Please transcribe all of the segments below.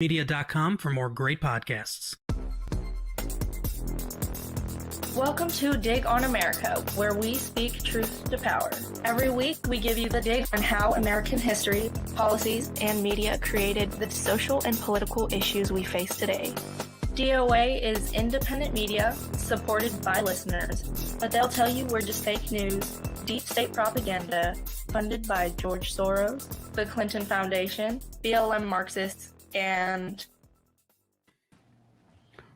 Media.com for more great podcasts. Welcome to Dig on America, where we speak truth to power. Every week, we give you the dig on how American history, policies, and media created the social and political issues we face today. DOA is independent media supported by listeners, but they'll tell you we're just fake news, deep state propaganda, funded by George Soros, the Clinton Foundation, BLM Marxists, and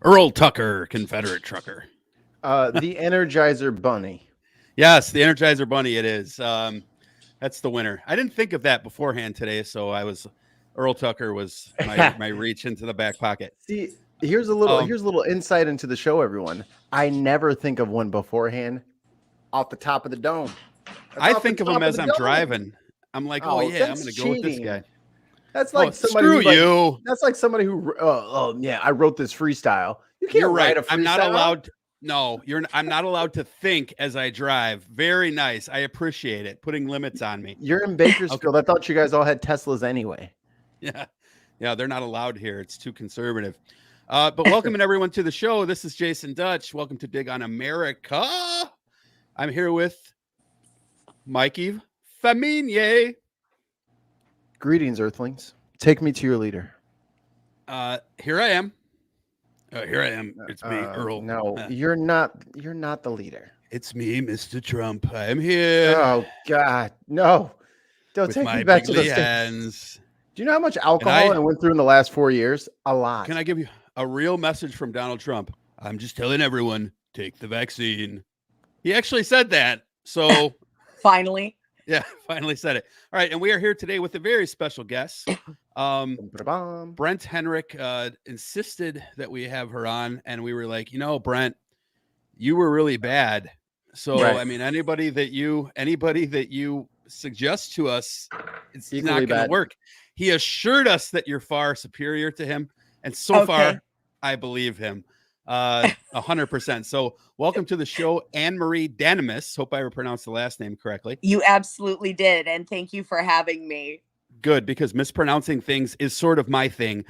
Earl Tucker, Confederate trucker. The Energizer Bunny. Yes, the Energizer Bunny. It is. That's the winner. I didn't think of that beforehand today, so Earl Tucker was my reach into the back pocket. See, here's a little insight into the show, everyone. I never think of one beforehand off the top of the dome. I think of them as I'm driving. I'm like, I'm going to go with this guy. That's like somebody. Screw you. That's like somebody who. I wrote this freestyle. You can't You're write right. a freestyle. I'm not allowed. I'm not allowed to think as I drive. Very nice. I appreciate it. Putting limits on me. You're in Bakersfield. I thought you guys all had Teslas anyway. Yeah. They're not allowed here. It's too conservative. But welcome everyone to the show. This is Jason Dutch. Welcome to Dig on America. I'm here with Mikey Famine. Greetings, Earthlings. Take me to your leader. Here I am. Here I am. It's me, Earl. No, you're not the leader. It's me, Mr. Trump. I am here. Oh God, no! Don't with take my me back to the hands. Do you know how much alcohol I went through in the last 4 years? A lot. Can I give you a real message from Donald Trump? I'm just telling everyone, take the vaccine. He actually said that. So finally. Yeah, finally said it. All right, and we are here today with a very special guest. Brent Henrik insisted that we have her on, and we were like, Brent, you were really bad. So, right. I mean, anybody that you suggest to us, it's not going to work. He assured us that you're far superior to him, and so far, I believe him 100%. So welcome to the show, Ann Marie Danimus. Hope I pronounced the last name correctly. You absolutely did, and thank you for having me. Good, because mispronouncing things is sort of my thing.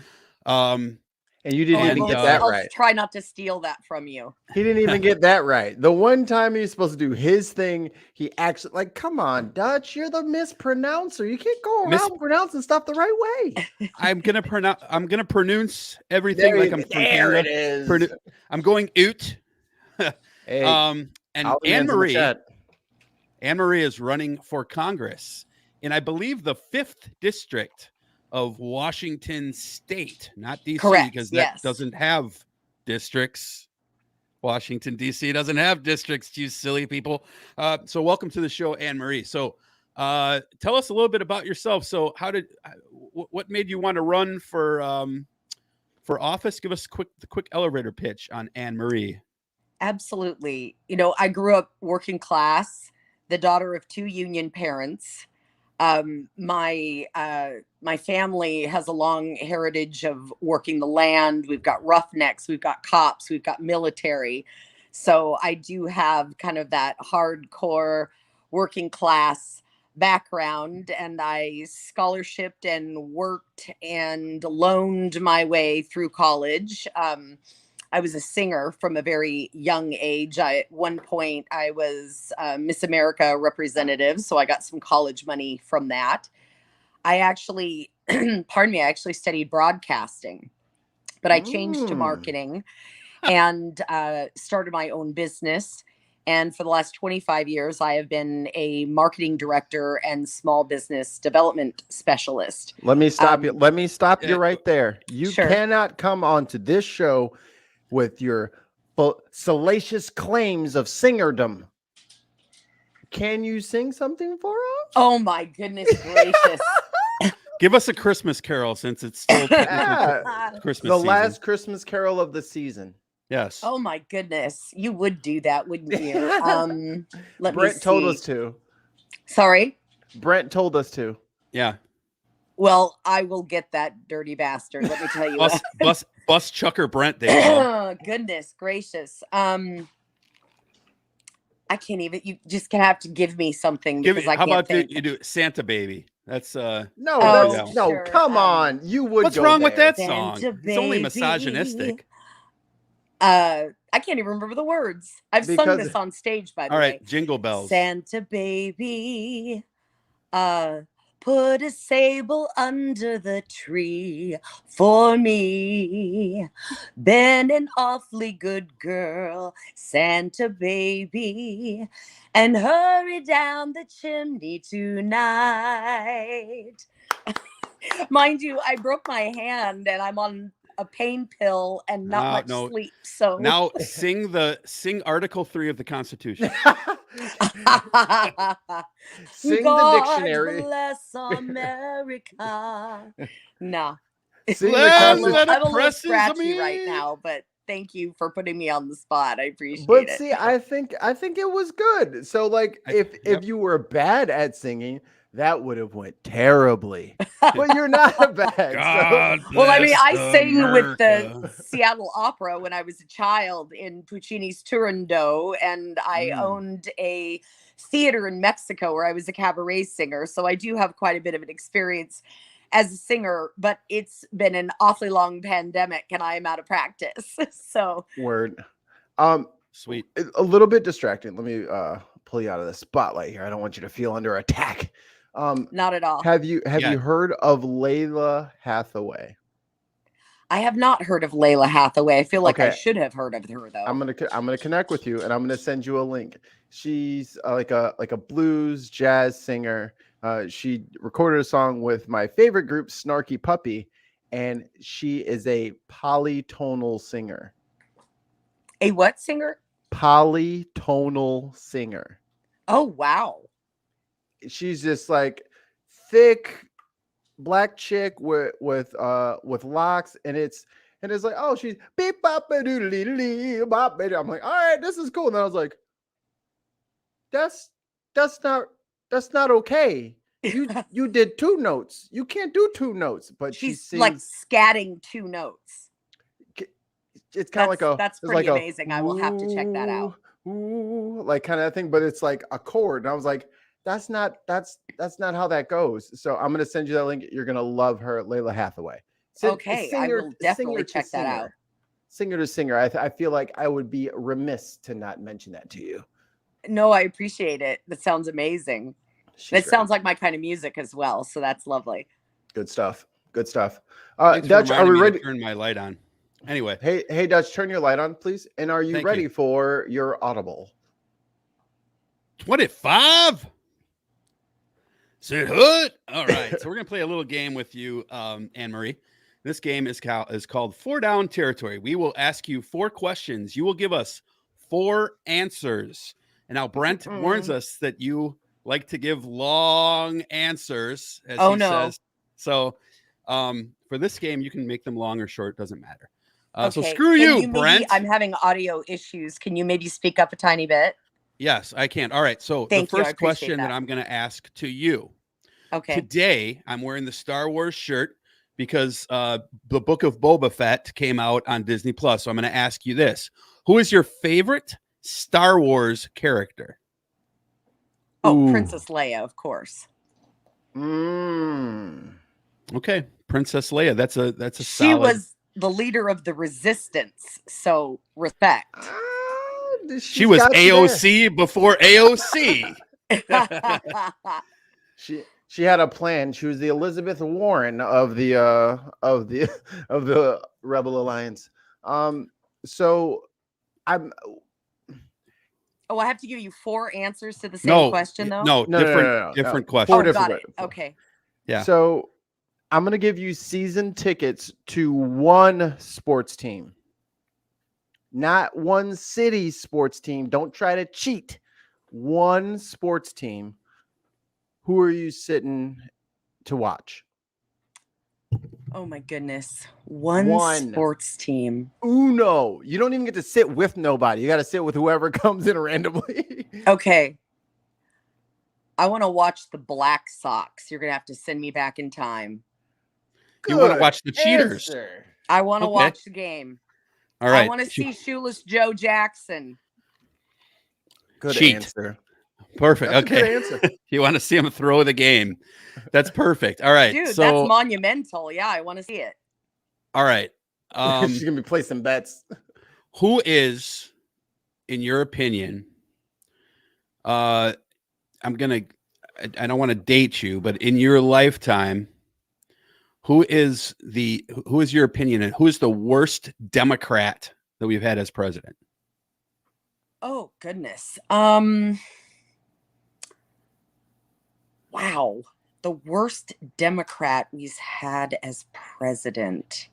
And you didn't even get that right. I'll try not to steal that from you. He didn't even get that right. The one time he was supposed to do his thing, he actually come on, Dutch, you're the mispronouncer. You can't go around pronouncing stuff the right way. I'm gonna pronounce everything like I'm from Canada. It is. I'm going oot. Hey, and Ann Marie is running for Congress in, I believe, the 5th district of Washington State, not DC. Correct, because that doesn't have districts. Washington, DC doesn't have districts, you silly people. So welcome to the show, Ann Marie. So tell us a little bit about yourself. So what made you want to run for office? Give us the quick elevator pitch on Ann Marie. Absolutely. I grew up working class, the daughter of 2 union parents. My family has a long heritage of working the land. We've got roughnecks, we've got cops, we've got military. So I do have kind of that hardcore working class background, and I scholarshiped and worked and loaned my way through college. I was a singer from a very young age. At one point, I was Miss America representative, so I got some college money from that. I actually, I actually studied broadcasting, but I changed to marketing and started my own business. And for the last 25 years, I have been a marketing director and small business development specialist. Let me stop you. Let me stop you right there. You cannot come onto this show with your salacious claims of singerdom. Can you sing something for us? Oh my goodness gracious. Give us a Christmas carol, since it's still Christmas season. Last Christmas carol of the season. Yes. Oh my goodness. You would do that, wouldn't you? Brent told us to. Sorry? Brent told us to. Yeah. Well, I will get that dirty bastard. Let me tell you. Bus Chucker Brent. Oh, goodness gracious. I can't even. You just gonna have to give me something. How about you do Santa Baby? That's no, Oh, that's, no, sure. come on. You would what's go wrong with there. that song? Santa It's only baby. misogynistic. I can't even remember the words. I've sung Because- this on stage, by the All way. right, Jingle Bells. Santa baby, put a sable under the tree for me. Been an awfully good girl, Santa baby, and hurry down the chimney tonight. Mind you, I broke my hand and I'm on a pain pill and not much sleep. So now sing Article 3 of the Constitution. Sing God the dictionary. bless America. No. Sing I'm a Let it little presses scratchy me. right now, but thank you for putting me on the spot. I appreciate But it. see, I think it was good. So like if you were bad at singing, that would have went terribly. But you're not bad. God Well, I mean, I bless sang with the America. Seattle Opera when I was a child in Puccini's Turandot, and I owned a theater in Mexico where I was a cabaret singer. So I do have quite a bit of an experience as a singer, but it's been an awfully long pandemic and I am out of practice. So Word. Sweet. A little bit distracting. Let me pull you out of the spotlight here. I don't want you to feel under attack. not at all. Have you heard of Layla Hathaway? I have not heard of Layla Hathaway. I feel like I Okay. should have heard of her though. I'm gonna connect with you, and I'm gonna send you a link. She's like a blues jazz singer. She recorded a song with my favorite group, Snarky Puppy, and she is a polytonal singer. A what singer? Polytonal singer. Oh wow. She's just like thick black chick with locks, and it's like, oh, she's beep bop a doodly bop. I'm like, all right, this is cool. And then I was like, that's not okay. You did two notes. You can't do two notes. But she's like scatting two notes. It's kind of like that's pretty amazing. I will have to check that out. Ooh, like kind of thing, but it's like a chord. And I was like, that's not how that goes. So I'm gonna send you that link. You're gonna love her, Layla Hathaway. Okay, I will definitely check that out. Singer to singer. I feel like I would be remiss to not mention that to you. No, I appreciate it. That sounds amazing. It sounds like my kind of music as well. So that's lovely. Good stuff. Dutch, are we ready? Turn my light on. Anyway. Hey, Dutch, turn your light on, please. And are you ready for your Audible? 25. Sit hood. All right. So we're going to play a little game with you, Ann Marie. This game is called 4 Down Territory. We will ask you 4 questions. You will give us 4 answers. And now Brent warns us that you like to give long answers, as he says. So for this game, you can make them long or short. Doesn't matter. So screw you, Brent. I'm having audio issues. Can you maybe speak up a tiny bit? Yes, I can. All right. So the first question that I'm going to ask to you. Okay. Today, I'm wearing the Star Wars shirt because the Book of Boba Fett came out on Disney Plus. So I'm going to ask you this. Who is your favorite Star Wars character? Oh, Princess Leia, of course. Okay. Princess Leia. That's a She solid. was the leader of the Resistance. So respect. She was AOC before AOC. She had a plan. She was the Elizabeth Warren of the Rebel Alliance. So I'm. Oh, I have to give you 4 answers to the same question, though. No, different question. 4 different. Got it. Okay. Yeah. So I'm gonna give you season tickets to one sports team. Not one city sports team. Don't try to cheat. One sports team. Who are you sitting to watch? Oh my goodness. One sports team. Uno. You don't even get to sit with nobody. You got to sit with whoever comes in randomly. Okay. I want to watch the Black Sox. You're going to have to send me back in time. You want to watch the cheaters. I want to watch the game. All right. I want to see Shoeless Joe Jackson. Good Cheat. answer. Perfect. That's a good Okay. answer. You want to see him throw the game. That's perfect. All right. Dude, so that's monumental. Yeah, I want to see it. all right. She's gonna be placing bets. Who is, in your opinion, I don't want to date you, but in your lifetime, who is your opinion, and who is the worst Democrat that we've had as president? Oh goodness. Wow. The worst Democrat we've had as president.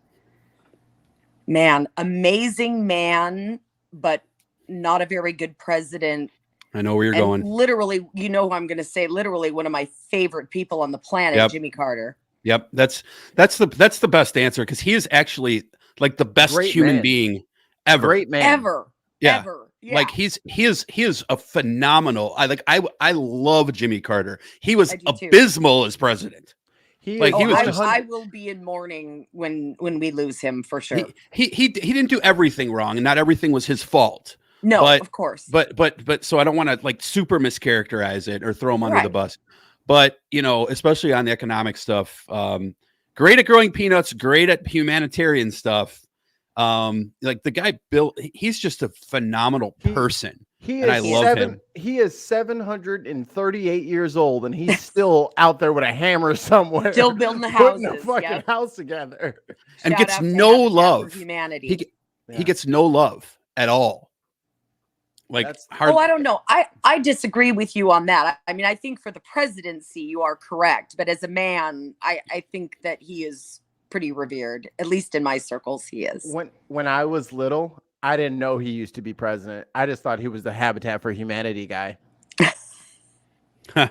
Man, amazing man, but not a very good president. I know where you're And going. literally, you know who I'm going to say, literally one of my favorite people on the planet, Yep. Jimmy Carter. Yep, that's the best answer, because he is actually like the best Great human man. being ever. Great man. Ever. Yeah. Ever. Yeah. Like he is a phenomenal. I love Jimmy Carter. He was I do too. abysmal as president. He I will be in mourning when we lose him for sure. He didn't do everything wrong, and not everything was his fault. No, but, of course. But so I don't want to like super mischaracterize it or throw him under the bus. But especially on the economic stuff, great at growing peanuts, great at humanitarian stuff. Like the guy built, he's just a phenomenal person. And I love him. He is 738 years old, and he's still out there with a hammer somewhere, Still building the putting houses. a fucking house together, and Shout gets out to no Habitat for love. Humanity. He gets no love at all. Like hard. Oh, I don't know. I disagree with you on that. I mean, I think for the presidency, you are correct. But as a man, I think that he is pretty revered. At least in my circles, he is. When I was little, I didn't know he used to be president. I just thought he was the Habitat for Humanity guy. All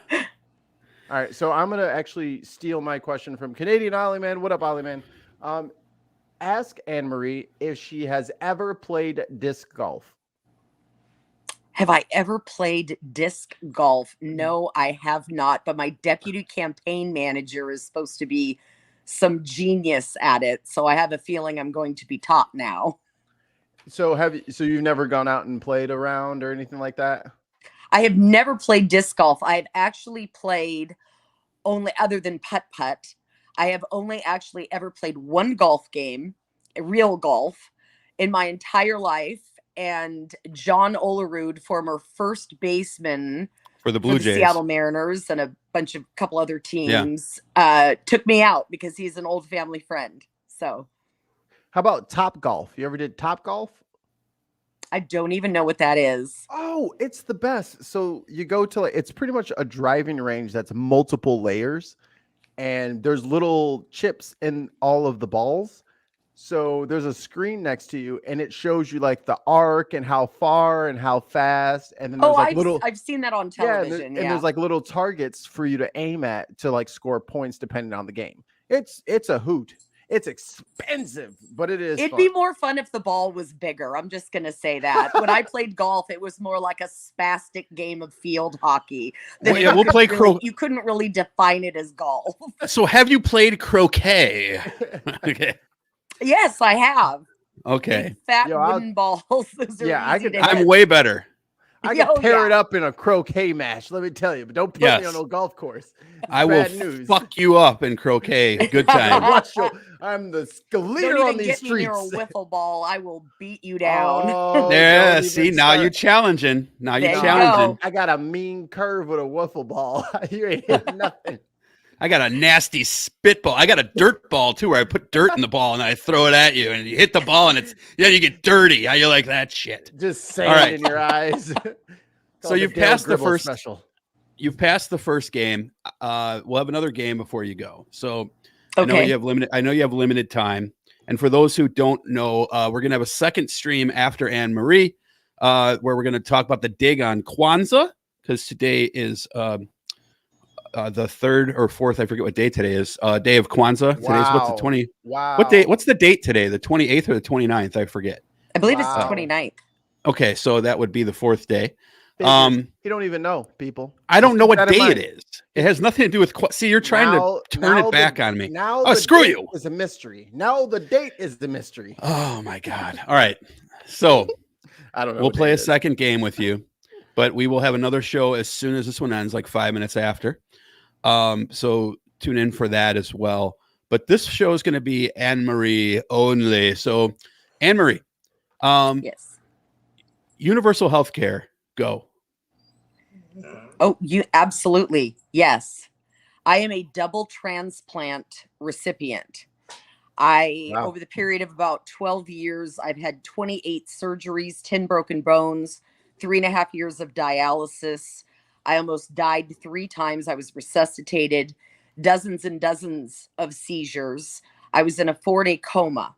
right, so I'm gonna actually steal my question from Canadian Ollie Man. What up, Ollie Man? Ask Ann Marie if she has ever played disc golf. Have I ever played disc golf? No, I have not. But my deputy campaign manager is supposed to be some genius at it. So I have a feeling I'm going to be top now. So you've never gone out and played around or anything like that? I have never played disc golf. I have actually played only, other than putt-putt, I have only actually ever played one golf game, real golf, in my entire life. And John Olerud, former first baseman for the Blue Jays, Seattle Mariners, and a couple other teams, took me out because he's an old family friend. So, how about Top Golf? You ever did Top Golf? I don't even know what that is. Oh, it's the best. So you go to it's pretty much a driving range that's multiple layers, and there's little chips in all of the balls. So there's a screen next to you, and it shows you like the arc and how far and how fast. And then there's I've seen that on television. And there's like little targets for you to aim at to like score points depending on the game. It's a hoot. It's expensive, but it is. It'd be more fun if the ball was bigger. I'm just gonna say that. When I played golf, it was more like a spastic game of field hockey. We'll play croquet. You couldn't really define it as golf. So have you played croquet? Okay. Yes, I have. Okay. Big, fat wooden balls. Those are I'm way better. I can pair it up in a croquet match, let me tell you, but don't put me on a golf course. I will fuck you up in croquet. Good time. I'm the leader on these streets. Near a wiffle ball, I will beat you down. Oh, yeah, see, now you're challenging. I got a mean curve with a wiffle ball. You ain't hitting nothing. I got a nasty spitball. I got a dirt ball too, where I put dirt in the ball and I throw it at you, and you hit the ball, and you get dirty. How you like that shit? Just sand in your eyes. So you've passed the first special. You've passed the first game. We'll have another game before you go. So I know you have limited time. And for those who don't know, we're gonna have a second stream after Ann Marie, where we're gonna talk about the dig on Kwanzaa, because today is the 3rd or 4th, I forget what day today is. Day of Kwanzaa. Wow. Today's what's the 20? Wow. What day? What's the date today? The 28th or the 29th? I forget. I believe it's the 29th. Okay, so that would be the 4th day. You don't even know, people. I don't know what day it is. It has nothing to do with. See, you're trying to turn it back on me. Now, screw you. Is a mystery. Now the date is the mystery. Oh my God! All right, so I don't know. We'll play a second game with you. but we will have another show as soon as this one ends, like 5 minutes after. So tune in for that as well. But this show is going to be Ann Marie only. So Ann Marie, Yes. universal healthcare, go. Oh, you absolutely. Yes. I am a double transplant recipient. Over the period of about 12 years, I've had 28 surgeries, 10 broken bones, 3.5 years of dialysis. I almost died 3 times. I was resuscitated, dozens and dozens of seizures. I was in a 4-day coma.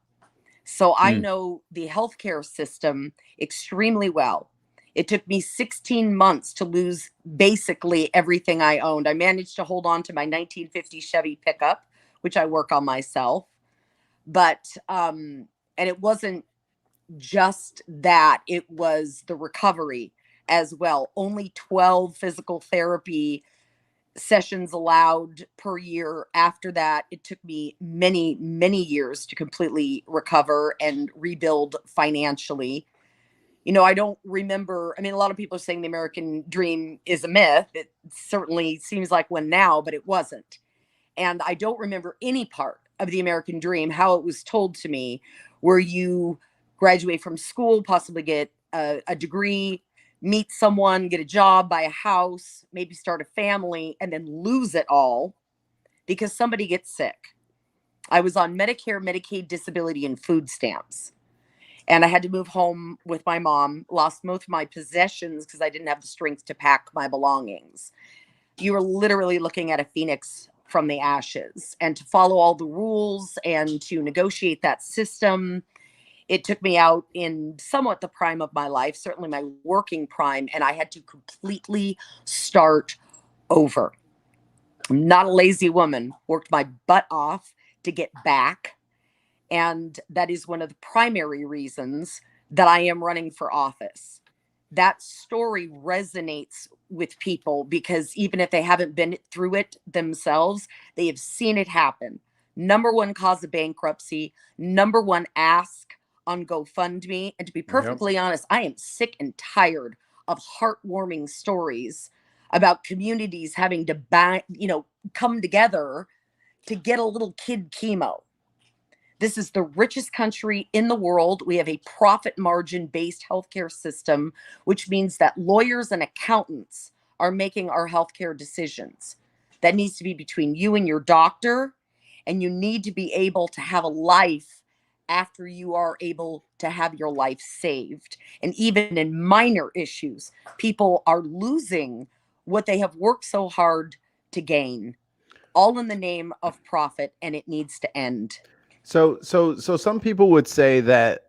So I know the healthcare system extremely well. It took me 16 months to lose basically everything I owned. I managed to hold on to my 1950 Chevy pickup, which I work on myself. But, and it wasn't just that, it was the recovery as well. Only 12 physical therapy sessions allowed per year. After that, it took me many, many years to completely recover and rebuild financially. You know, I don't remember. I mean, a lot of people are saying the American dream is a myth. It certainly seems like one now, but it wasn't. And I don't remember any part of the American dream, how it was told to me, where you graduate from school, possibly get a degree, meet someone, get a job, buy a house, maybe start a family, and then lose it all because somebody gets sick. I was on Medicare, Medicaid, disability, and food stamps. And I had to move home with my mom, lost most of my possessions because I didn't have the strength to pack my belongings. You were literally looking at a phoenix from the ashes, and to follow all the rules and to negotiate that system. It took me out in somewhat the prime of my life, certainly my working prime, and I had to completely start over. I'm not a lazy woman, worked my butt off to get back. And that is one of the primary reasons that I am running for office. That story resonates with people because even if they haven't been through it themselves, they have seen it happen. Number one cause of bankruptcy, number one ask on GoFundMe. And to be perfectly honest, I am sick and tired of heartwarming stories about communities having to come together to get a little kid chemo. This is the richest country in the world. We have a profit margin based healthcare system, which means that lawyers and accountants are making our healthcare decisions. That needs to be between you and your doctor, and you need to be able to have a life after you are able to have your life saved. And even in minor issues, people are losing what they have worked so hard to gain, all in the name of profit, and it needs to end. So some people would say that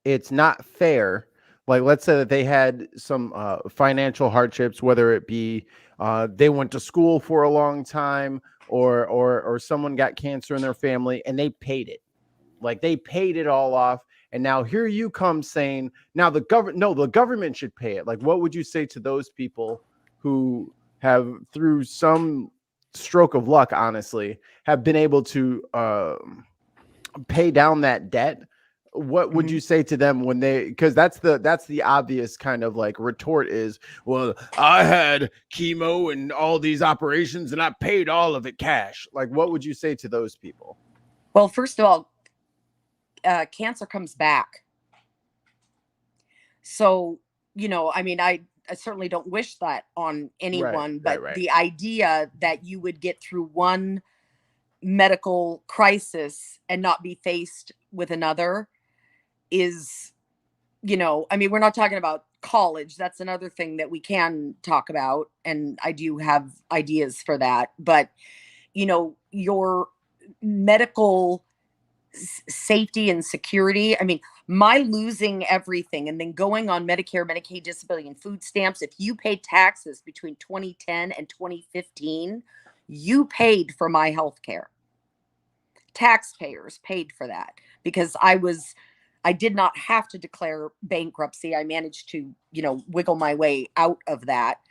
it's not fair. Like, let's say that they had some financial hardships, whether it be they went to school for a long time, or someone got cancer in their family and they paid it. Like, they paid it all off, and now here you come saying now the government should pay it. Like, what would you say to those people who have, through some stroke of luck, honestly, have been able to pay down that debt? What would you say to them when because that's the obvious kind of like retort is, well, I had chemo and all these operations and I paid all of it cash. Like, what would you say to those people? Well, first of all, cancer comes back. So, I mean, I certainly don't wish that on anyone, but the idea that you would get through one medical crisis and not be faced with another is, I mean, we're not talking about college. That's another thing that we can talk about, and I do have ideas for that. But, your medical safety and security. I mean, my losing everything and then going on Medicare, Medicaid, disability, and food stamps. If you paid taxes between 2010 and 2015, you paid for my health care. Taxpayers paid for that because I did not have to declare bankruptcy. I managed to, wiggle my way out of that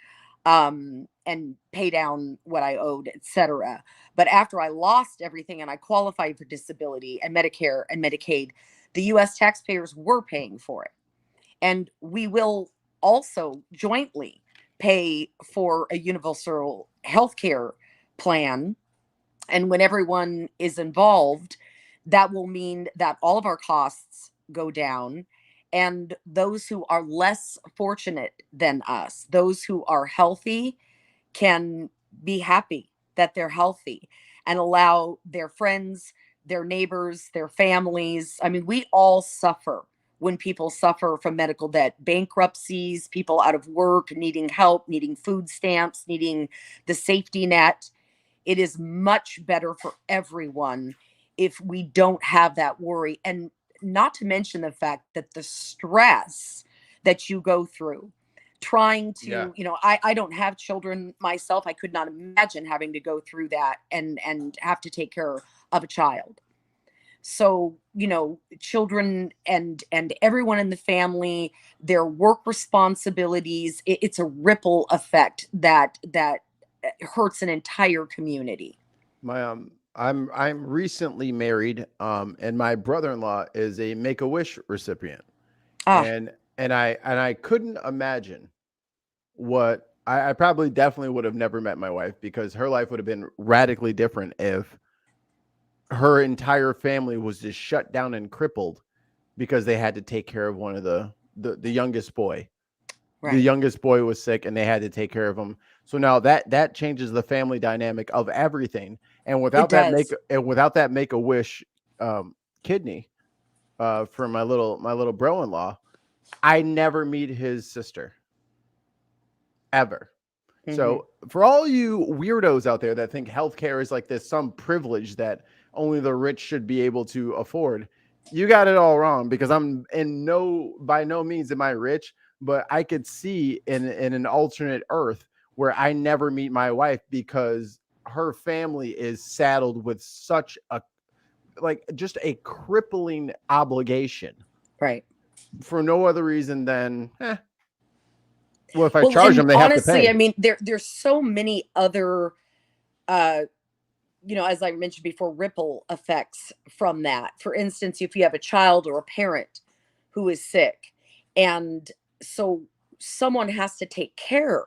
and pay down what I owed, etc. But after I lost everything and I qualified for disability and Medicare and Medicaid, the U.S. taxpayers were paying for it. And we will also jointly pay for a universal healthcare plan. And when everyone is involved, that will mean that all of our costs go down. And those who are less fortunate than us, those who are healthy, can be happy that they're healthy and allow their friends, their neighbors, their families. I mean, we all suffer when people suffer from medical debt, bankruptcies, people out of work, needing help, needing food stamps, needing the safety net. It is much better for everyone if we don't have that worry. And not to mention the fact that the stress that you go through trying to, I don't have children myself. I could not imagine having to go through that and have to take care of a child. So, children and everyone in the family, their work responsibilities, it's a ripple effect that hurts an entire community. I'm recently married, and my brother-in-law is a Make-A-Wish recipient. And I couldn't imagine what I probably definitely would have never met my wife, because her life would have been radically different if her entire family was just shut down and crippled because they had to take care of one of the youngest boy. Right. The youngest boy was sick and they had to take care of him. So now that changes the family dynamic of everything. And without that Make-A-Wish kidney for my little bro-in-law, I never meet his sister ever. Mm-hmm. So for all you weirdos out there that think healthcare is like this some privilege that only the rich should be able to afford, you got it all wrong, because I'm by no means am I rich, but I could see in an alternate earth where I never meet my wife because her family is saddled with such just a crippling obligation. Right. For no other reason than, well, if I charge them, they honestly, have to pay. I mean, there's so many other, as I mentioned before, ripple effects from that. For instance, if you have a child or a parent who is sick, and so someone has to take care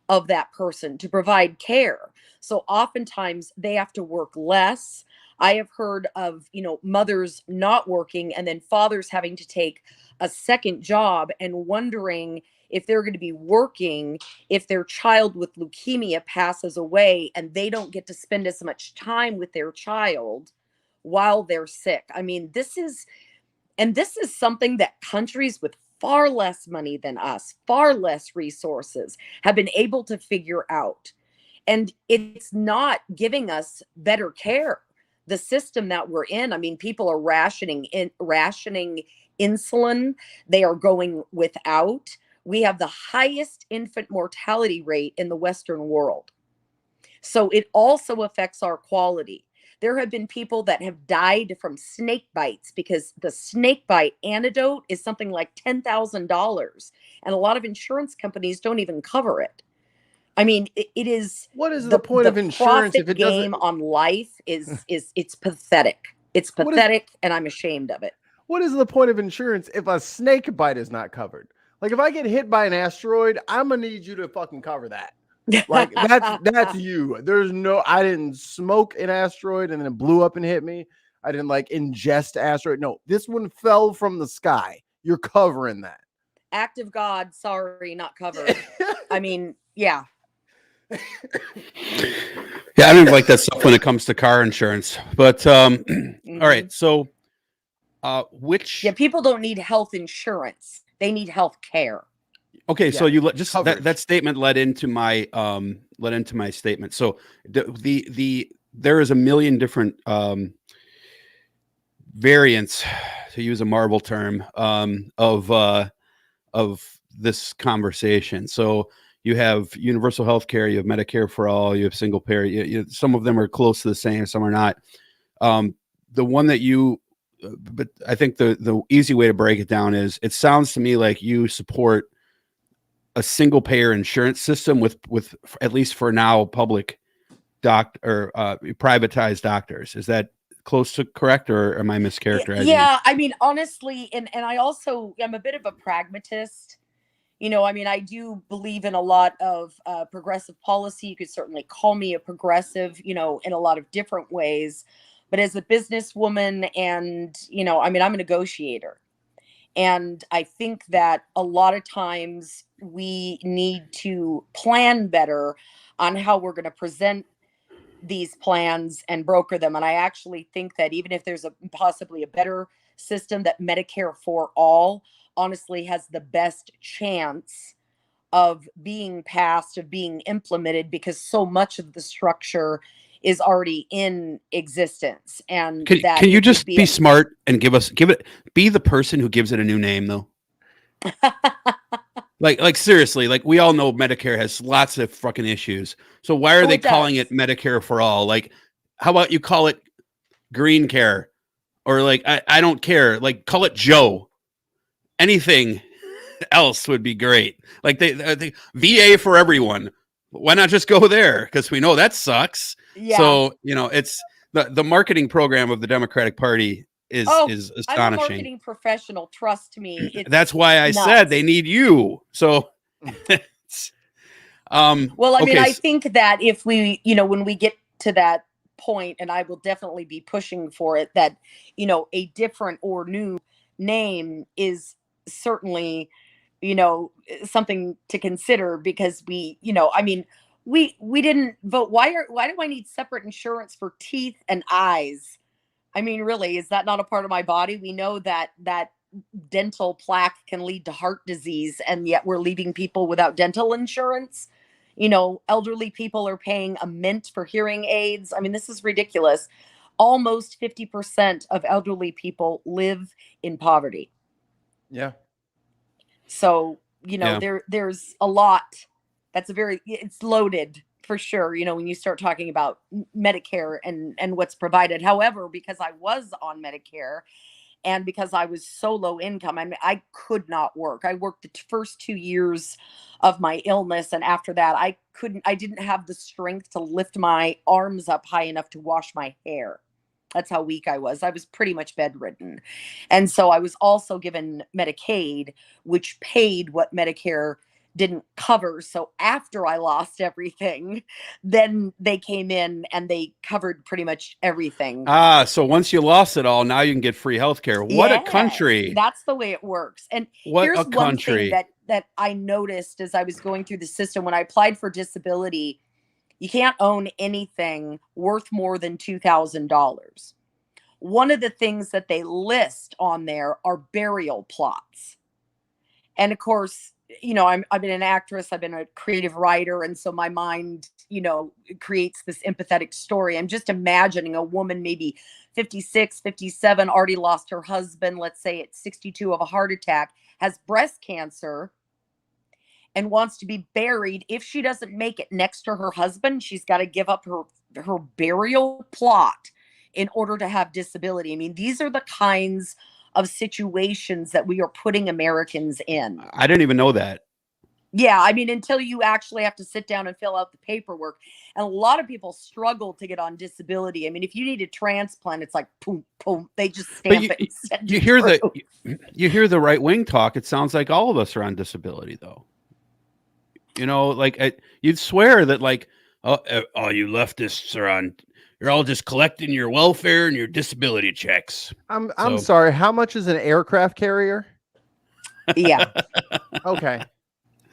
of that person to provide care. So oftentimes they have to work less. I have heard of, mothers not working and then fathers having to take a second job and wondering if they're going to be working if their child with leukemia passes away and they don't get to spend as much time with their child while they're sick. I mean, this is something that countries with far less money than us, far less resources, have been able to figure out. And it's not giving us better care. The system that we're in, I mean, people are rationing insulin. They are going without. We have the highest infant mortality rate in the Western world. So it also affects our quality. There have been people that have died from snake bites because the snake bite antidote is something like $10,000. And a lot of insurance companies don't even cover it. I mean, it is. What is the point of insurance if it game on life is it's pathetic. It's pathetic, and I'm ashamed of it. What is the point of insurance if a snake bite is not covered? Like, if I get hit by an asteroid, I'm gonna need you to fucking cover that. Like, that's you. I didn't smoke an asteroid and then it blew up and hit me. I didn't ingest asteroid. No, this one fell from the sky. You're covering that. Act of God. Sorry, not covered. I mean, yeah. Yeah, I don't even like that stuff when it comes to car insurance. But all right, so people don't need health insurance. They need health care. Okay, yeah. So you just that statement led into my statement. So there is a million different variants, to use a Marvel term, of this conversation. So you have universal health care, you have Medicare for all, you have single payer. Some of them are close to the same, some are not. The one that but I think the easy way to break it down is, it sounds to me like you support a single payer insurance system with at least for now public privatized doctors. Is that close to correct, or am I mischaracterizing? Yeah, I mean, honestly, and I also am a bit of a pragmatist. I mean, I do believe in a lot of progressive policy. You could certainly call me a progressive, in a lot of different ways. But as a businesswoman and, I mean, I'm a negotiator. And I think that a lot of times we need to plan better on how we're going to present these plans and broker them. And I actually think that even if there's possibly a better system, that Medicare for all honestly has the best chance of being passed, of being implemented, because so much of the structure is already in existence. And can you just be smart and be the person who gives it a new name though? like seriously, like we all know Medicare has lots of fucking issues. So why are they calling it Medicare for all? Like, how about you call it Green Care? Or like, I don't care. Like, call it Joe. Anything else would be great. Like they VA for everyone. Why not just go there? Because we know that sucks. Yeah. So, it's the marketing program of the Democratic Party is astonishing. I'm a marketing professional. Trust me. That's why I said they need you. So, well, I mean, I think that if we, when we get to that point, and I will definitely be pushing for it, that, a different or new name is certainly, something to consider, because we, I mean, we didn't vote. Why do I need separate insurance for teeth and eyes? I mean, really, is that not a part of my body? We know that dental plaque can lead to heart disease, and yet we're leaving people without dental insurance. Elderly people are paying a mint for hearing aids. I mean, this is ridiculous. Almost 50% of elderly people live in poverty. Yeah. So, there's a lot. It's loaded for sure. When you start talking about Medicare and what's provided. However, because I was on Medicare and because I was so low income, I mean, I could not work. I worked the first 2 years of my illness. And after that, I didn't have the strength to lift my arms up high enough to wash my hair. That's how weak I was. I was pretty much bedridden. And so I was also given Medicaid, which paid what Medicare didn't cover. So after I lost everything, then they came in and they covered pretty much everything. So once you lost it all, now you can get free healthcare. What a country. That's the way it works. And here's one thing that I noticed as I was going through the system when I applied for disability. You can't own anything worth more than $2,000. One of the things that they list on there are burial plots. And of course, I've been an actress, I've been a creative writer. And so my mind, creates this empathetic story. I'm just imagining a woman, maybe 56, 57, already lost her husband, let's say at 62 of a heart attack, has breast cancer, and wants to be buried. If she doesn't make it next to her husband, she's got to give up her burial plot in order to have disability. I mean, these are the kinds of situations that we are putting Americans in. I didn't even know that. Yeah, I mean, until you actually have to sit down and fill out the paperwork. And a lot of people struggle to get on disability. I mean, if you need a transplant, it's like, boom, boom, they just stamp it and send you hear the right wing talk. It sounds like all of us are on disability, though. You'd swear that all you leftists are on. You're all just collecting your welfare and your disability checks. I'm sorry. How much is an aircraft carrier? Yeah. Okay.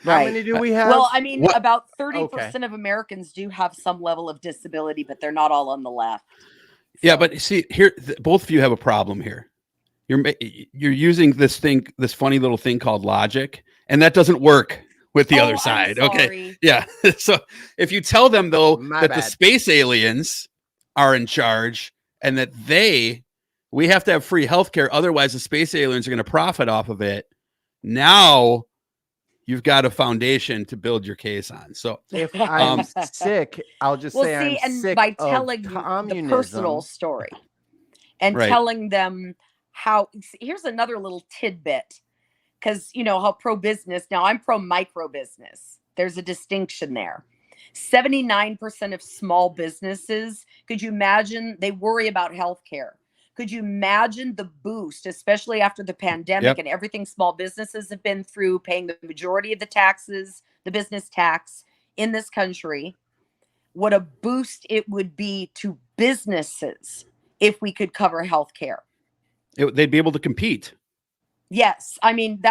Right. How many do we have? Well, I mean, about 30% of Americans do have some level of disability, but they're not all on the left. So. Yeah, but see here, both of you have a problem here. You're using this funny little thing called logic, and that doesn't work with the other side. Okay. Yeah. So if you tell them though the space aliens are in charge and that we have to have free healthcare, otherwise the space aliens are going to profit off of it. Now you've got a foundation to build your case on. So if I'm sick, I'll just say I'm sick by telling you the personal story and telling them how. Here's another little tidbit. Because how pro-business, now I'm pro-micro-business. There's a distinction there. 79% of small businesses, could you imagine, they worry about healthcare. Could you imagine the boost, especially after the pandemic and everything small businesses have been through, paying the majority of the taxes, the business tax in this country? What a boost it would be to businesses if we could cover healthcare. They'd be able to compete. Yes. I mean,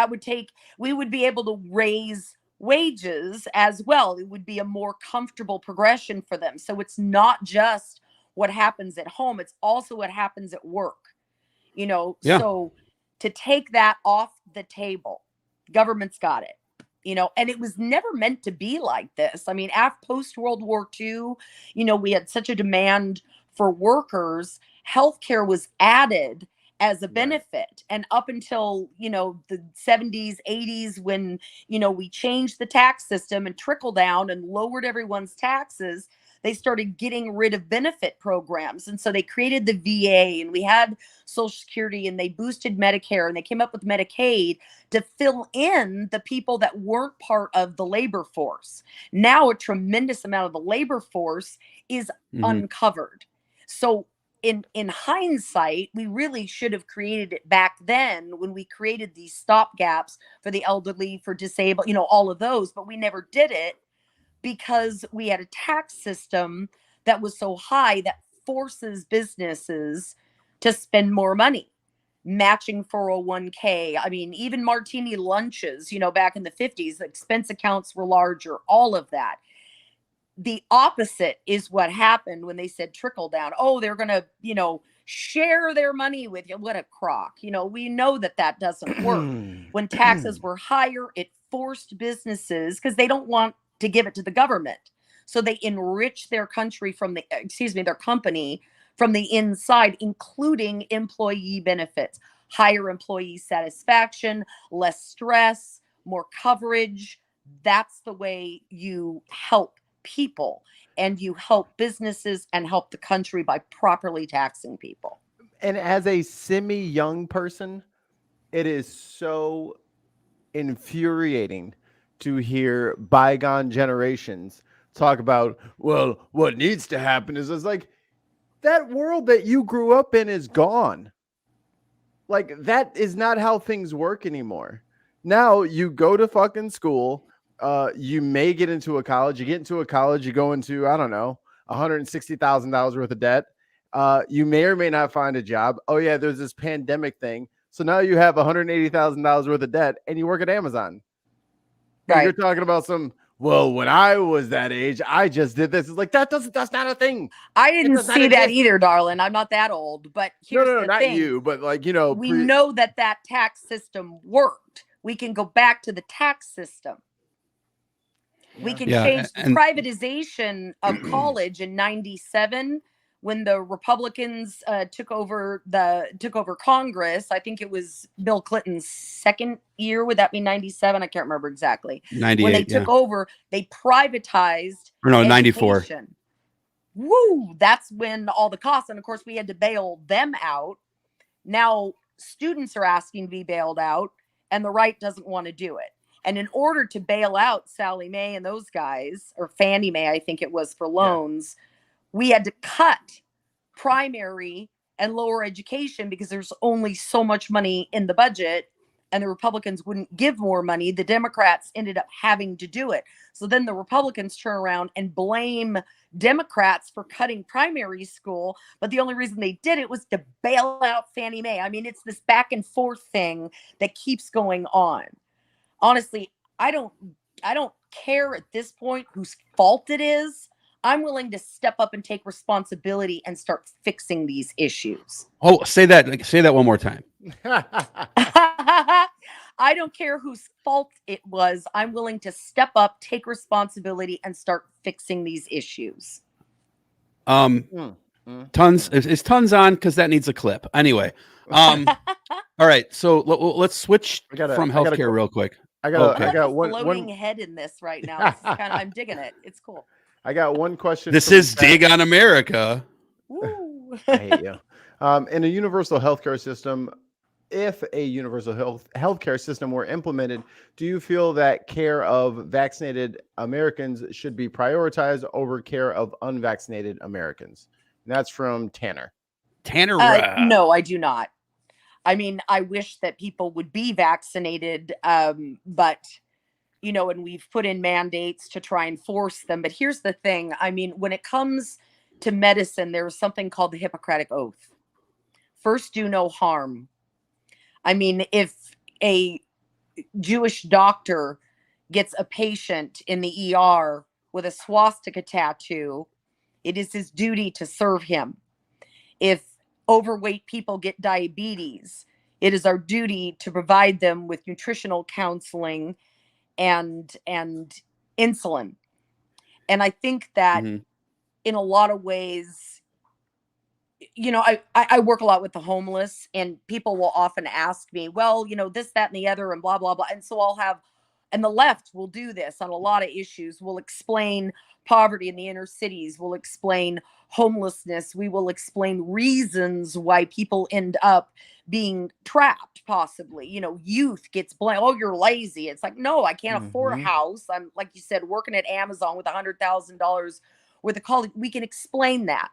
we would be able to raise wages as well. It would be a more comfortable progression for them. So it's not just what happens at home, it's also what happens at work. So to take that off the table, government's got it. And it was never meant to be like this. I mean, after post-World War II, we had such a demand for workers. Healthcare was added as a benefit. And up until, the 70s, 80s, when, we changed the tax system and trickled down and lowered everyone's taxes, they started getting rid of benefit programs. And so they created the VA, and we had Social Security, and they boosted Medicare, and they came up with Medicaid to fill in the people that weren't part of the labor force. Now a tremendous amount of the labor force is uncovered. So in hindsight, we really should have created it back then when we created these stopgaps for the elderly, for disabled, all of those, but we never did it because we had a tax system that was so high that forces businesses to spend more money. Matching 401k. I mean, even martini lunches, back in the 50s, the expense accounts were larger, all of that. The opposite is what happened when they said trickle down. Oh, they're going to, share their money with you. What a crock. We know that doesn't work. When taxes were higher, it forced businesses, because they don't want to give it to the government. So they enrich their company from the inside, including employee benefits, higher employee satisfaction, less stress, more coverage. That's the way you help people, and you help businesses and help the country by properly taxing people. And as a semi-young person, it is so infuriating to hear bygone generations talk about, well, what needs to happen is it's like, that world that you grew up in is gone. Like, that is not how things work anymore. Now you go to fucking school. You may get into a college. You get into a college, you go into, I don't know, $160,000 worth of debt. You may or may not find a job. Oh yeah, there's this pandemic thing. So now you have $180,000 worth of debt and you work at Amazon. Right. You're talking about well, when I was that age, I just did this. It's like, that's not a thing. I didn't see that either, darling. I'm not that old, but here's the not thing. you, but like, we know that tax system worked. We can go back to the tax system. We can change the privatization of college in 97 when the Republicans took over Congress. I think it was Bill Clinton's second year. Would that be 97? I can't remember exactly. 98, when they took over, they privatized. Or no, 94. Woo! That's when all the costs, and of course we had to bail them out. Now students are asking to be bailed out, and the right doesn't want to do it. And in order to bail out Sally Mae and those guys, or Fannie Mae, I think it was, for loans, we had to cut primary and lower education because there's only so much money in the budget, and the Republicans wouldn't give more money. The Democrats ended up having to do it. So then the Republicans turn around and blame Democrats for cutting primary school. But the only reason they did it was to bail out Fannie Mae. I mean, it's this back and forth thing that keeps going on. Honestly, I don't care at this point whose fault it is. I'm willing to step up and take responsibility and start fixing these issues. Oh, say that one more time. I don't care whose fault it was. I'm willing to step up, take responsibility, and start fixing these issues. Tons is tons on, because that needs a clip. Anyway, all right. So let's switch from healthcare real quick. I got one floating head in this right now. I'm digging it. It's cool. I got one question. This is Dig on America. Woo. I hate you. In a universal healthcare system, if a universal healthcare system were implemented, do you feel that care of vaccinated Americans should be prioritized over care of unvaccinated Americans? And that's from Tanner. Tanner? No, I do not. I mean, I wish that people would be vaccinated, but, you know, and we've put in mandates to try and force them. But here's the thing. I mean, when it comes to medicine, there's something called the Hippocratic Oath. First, do no harm. I mean, if a Jewish doctor gets a patient in the ER with a swastika tattoo, it is his duty to serve him. If overweight people get diabetes, it is our duty to provide them with nutritional counseling and insulin. And I think that in a lot of ways, you know, I work a lot with the homeless, and people will often ask me, well, you know, this, that, and the other, and blah, blah, blah. And so I'll have, and the left will do this on a lot of issues. We'll explain poverty in the inner cities. We'll explain homelessness. We will explain reasons why people end up being trapped, possibly. You know, youth gets blamed. Oh, you're lazy. It's like, no, I can't afford a house. I'm, like you said, working at Amazon with $100,000 worth of college. We can explain that.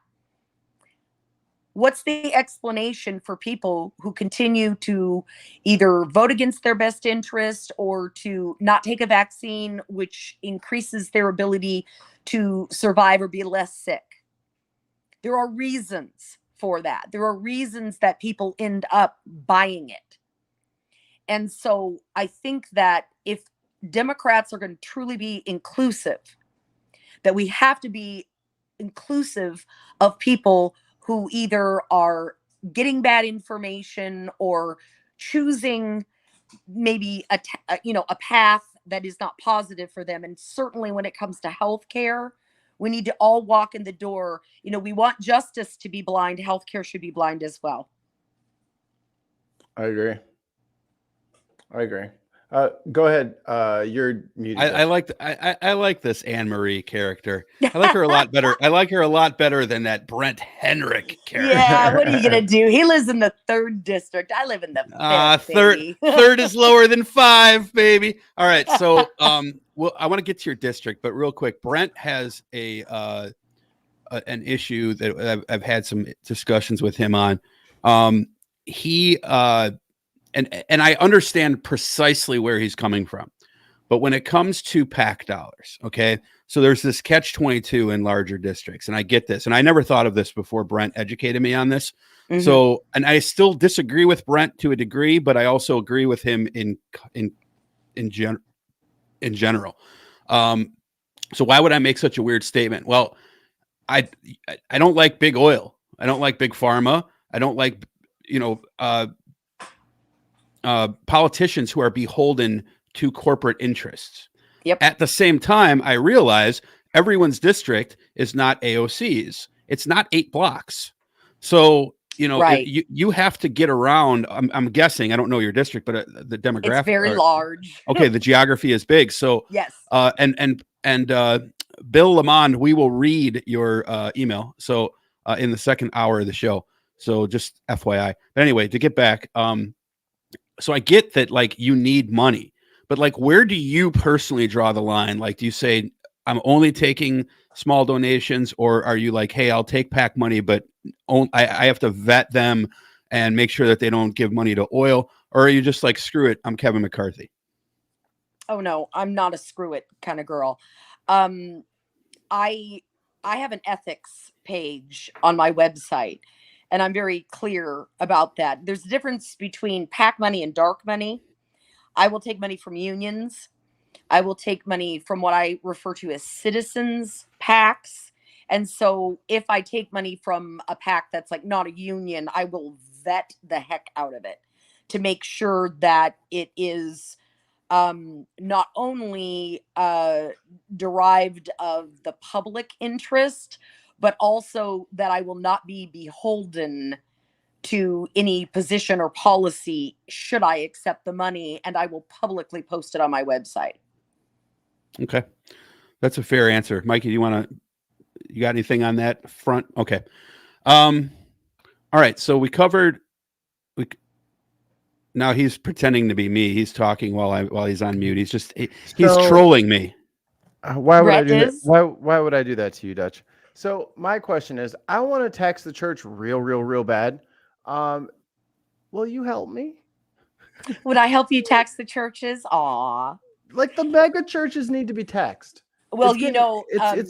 What's the explanation for people who continue to either vote against their best interest or to not take a vaccine, which increases their ability to survive or be less sick? There are reasons for that. There are reasons that people end up buying it. And so I think that if Democrats are going to truly be inclusive, that we have to be inclusive of people who either are getting bad information or choosing maybe a path that is not positive for them. And certainly when it comes to healthcare, we need to all walk in the door. You know, we want justice to be blind. Healthcare should be blind as well. I agree. Go ahead. You're muted. I like this Ann Marie character. I like her a lot better. I like her a lot better than that Brent Henrik character. Yeah, what are you gonna do? He lives in the 3rd district. I live in the 5th. Third is lower than 5, baby. All right, so well, I want to get to your district, but real quick, Brent has an issue that I've had some discussions with him on. And I understand precisely where he's coming from. But when it comes to PAC dollars, okay, so there's this catch-22 in larger districts, and I get this. And I never thought of this before Brent educated me on this. So, and I still disagree with Brent to a degree, but I also agree with him in general. So why would I make such a weird statement? Well, I don't like big oil. I don't like big pharma. I don't like, politicians who are beholden to corporate interests. Yep. At the same time, I realize everyone's district is not AOC's. It's not 8 blocks. So, right. you have to get around. I'm guessing, I don't know your district, but the demographic. It's very large. Okay. The geography is big. So, yes. And Bill Lamond, we will read your email. So in the second hour of the show. So just FYI. But anyway, to get back, so I get that, like, you need money, but like, where do you personally draw the line? Like, do you say I'm only taking small donations, or are you like, hey, I'll take PAC money, but I have to vet them and make sure that they don't give money to oil? Or are you just like, screw it, I'm Kevin McCarthy? Oh no, I'm not a screw it kind of girl. I have an ethics page on my website, and I'm very clear about that. There's a difference between PAC money and dark money. I will take money from unions. I will take money from what I refer to as citizens PACs. And so if I take money from a PAC that's like not a union, I will vet the heck out of it to make sure that it is not only derived of the public interest, but also that I will not be beholden to any position or policy should I accept the money, and I will publicly post it on my website. Okay. That's a fair answer. Mikey, you got anything on that front? Okay. All right. So we covered, now he's pretending to be me. He's talking while he's on mute. He's trolling me. Why would I do that? Why would I do that to you, Dutch? So my question is, I want to tax the church real bad. Will you help me? Would I help you tax the churches? Aw. Like the mega churches need to be taxed. Well, It's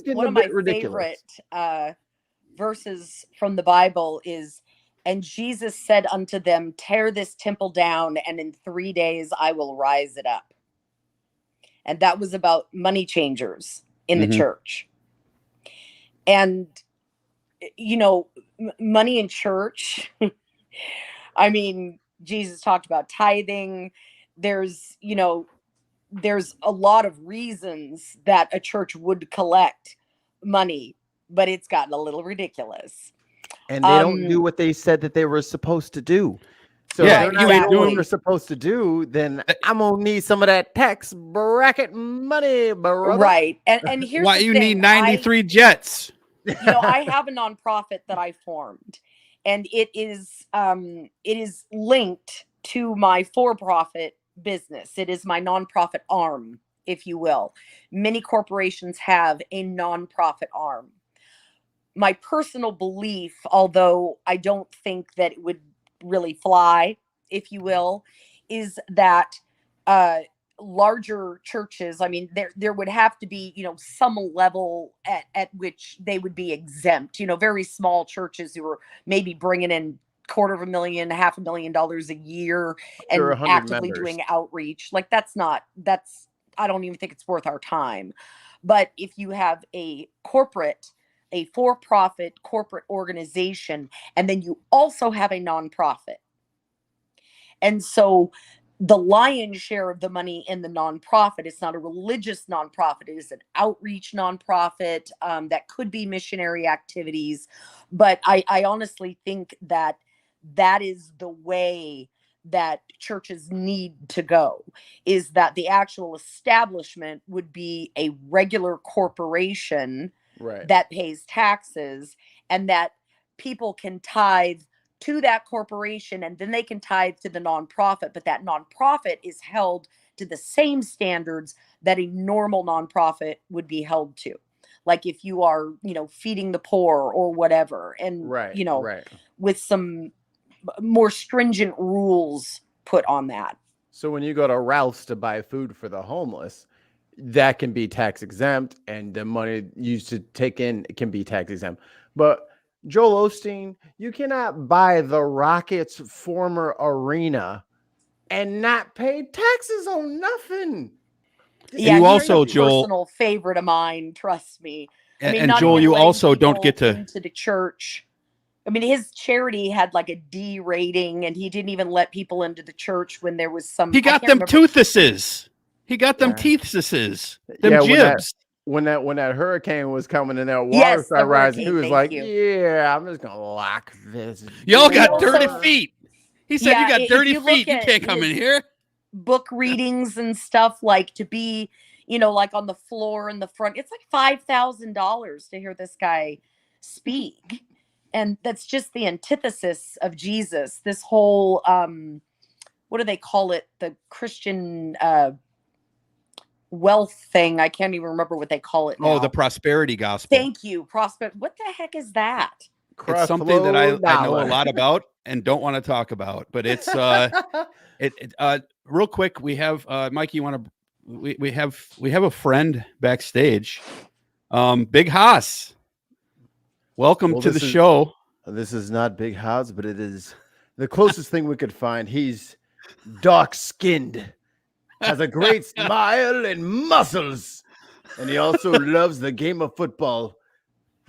getting one a of my bit ridiculous. favorite verses from the Bible is, and Jesus said unto them, tear this temple down, and in 3 days I will rise it up. And that was about money changers in the church. And, money in church, I mean, Jesus talked about tithing. There's a lot of reasons that a church would collect money, but it's gotten a little ridiculous. And they don't do what they said that they were supposed to do. So if they're not doing what they're supposed to do, then I'm gonna need some of that tax bracket money, brother. Right. And here's why the you thing. need 93 jets. I have a nonprofit that I formed, and it is linked to my for-profit business. It is my nonprofit arm, if you will. Many corporations have a nonprofit arm. My personal belief, although I don't think that it would really fly, if you will, is that larger churches, I mean, there would have to be, some level at which they would be exempt, very small churches who are maybe bringing in $250,000, $500,000 a year and actively doing outreach. Like I don't even think it's worth our time. But if you have a for-profit corporate organization, and then you also have a nonprofit. And so the lion's share of the money in the nonprofit, it's not a religious nonprofit, it is an outreach nonprofit that could be missionary activities. But I honestly think that is the way that churches need to go, is that the actual establishment would be a regular corporation that pays taxes, and that people can tithe to that corporation, and then they can tithe to the nonprofit, but that nonprofit is held to the same standards that a normal nonprofit would be held to. Like if you are, feeding the poor or whatever, and, with some more stringent rules put on that. So when you go to Ralph's to buy food for the homeless, that can be tax exempt, and the money used to take in can be tax exempt. But Joel Osteen, you cannot buy the Rockets' former arena and not pay taxes on nothing. Yeah, you also, Joel, personal favorite of mine. Trust me. And Joel, you also don't get to into the church. I mean, his charity had like a D rating, and he didn't even let people into the church when there was some. He got them toothuses. He got them teethuses. Them jibs. When that hurricane was coming and that water started rising, he was like, "Yeah, I'm just gonna lock this." Y'all got dirty feet. He said, "You got dirty feet. You can't come in here." Book readings and stuff, like to be, like on the floor in the front. It's like $5,000 to hear this guy speak. And that's just the antithesis of Jesus. This whole, what do they call it? The Christian wealth thing. I can't even remember what they call it now. Oh, the prosperity gospel. Thank you. What the heck is that? It's something that I know a lot about and don't want to talk about. But it's real quick. We have Mikey. We have a friend backstage. Big Haas. Welcome to the show. This is not Big Haas, but it is the closest thing we could find. He's dark-skinned, has a great smile and muscles, and he also loves the game of football.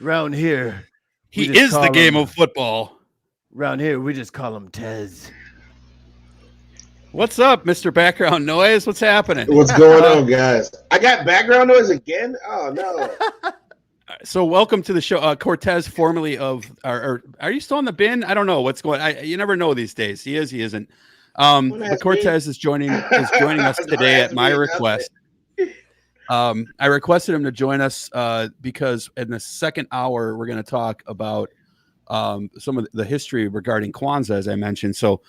Round here, he is the game of football. Round here, we just call him Tez. What's up, Mr. Background Noise? What's happening? What's going on, guys? I got background noise again? Oh, no. So welcome to the show, Cortez, formerly of, or are you still in the bin? I don't know what's going on. You never know these days. He is, he isn't. But Cortez is joining us today at my request. I requested him to join us because in the second hour, we're going to talk about some of the history regarding Kwanzaa, as I mentioned. So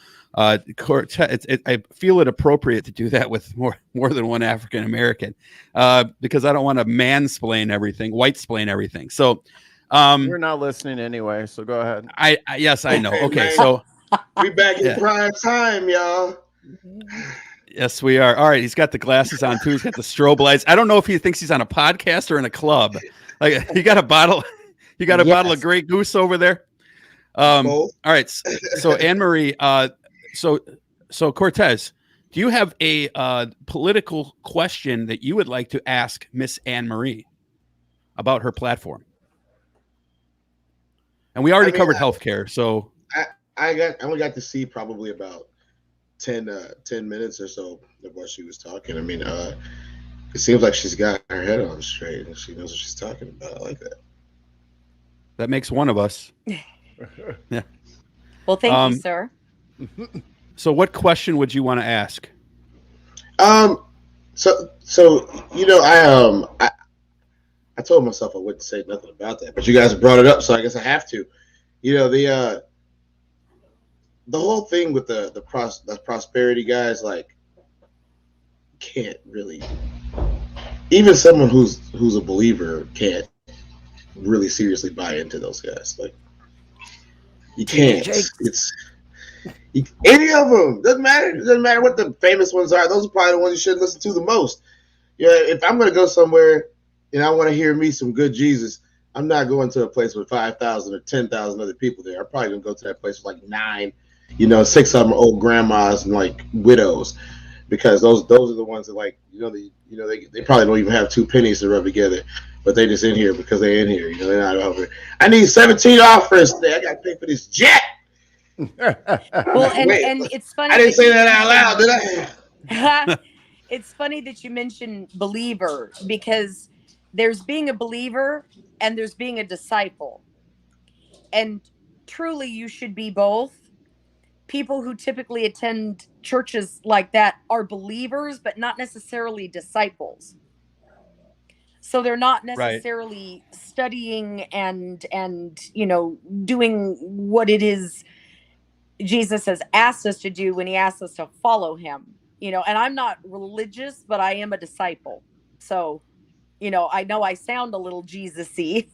Cortez, I feel it appropriate to do that with more than one African American because I don't want to mansplain everything, white-splain everything. So You're not listening anyway, so go ahead. Yes, I know. Hey, Okay, man. so We back in Yeah. prime time, y'all. yes, we are. All right, he's got the glasses on too. He's got the strobe lights. I don't know if he thinks he's on a podcast or in a club. Like you got a bottle of Grey Goose over there. Both. All right. So Ann Marie, so Cortez, do you have a political question that you would like to ask Miss Ann Marie about her platform? And we already covered healthcare, so I only got to see probably about 10 minutes or so of what she was talking. I mean, it seems like she's got her head on straight and she knows what she's talking about. I like that. that makes one of us. Yeah. Well, thank you, sir. So what question would you want to ask? So I told myself I wouldn't say nothing about that, but you guys brought it up, so I guess I have to. The whole thing with the prosperity guys, like, can't really, even someone who's a believer can't really seriously buy into those guys. Like, you can't. Any of them doesn't matter. It doesn't matter what the famous ones are. Those are probably the ones you should listen to the most. Yeah, if I'm going to go somewhere and I want to hear me some good Jesus, I'm not going to a place with 5,000 or 10,000 other people there. I'm probably going to go to that place with like 9. 6 of them are old grandmas and like widows, because those are the ones that, like, they probably don't even have 2 pennies to rub together, but they just in here because they're in here. They're not over. I need $17 for today. I got to pay for this jet. Well, and it's funny. I didn't say that out loud, did I? It's funny that you mentioned believer, because there's being a believer and there's being a disciple. And truly, you should be both. People who typically attend churches like that are believers, but not necessarily disciples. So they're not necessarily studying and doing what it is Jesus has asked us to do when he asks us to follow him. And I'm not religious, but I am a disciple. So, I know I sound a little Jesus-y.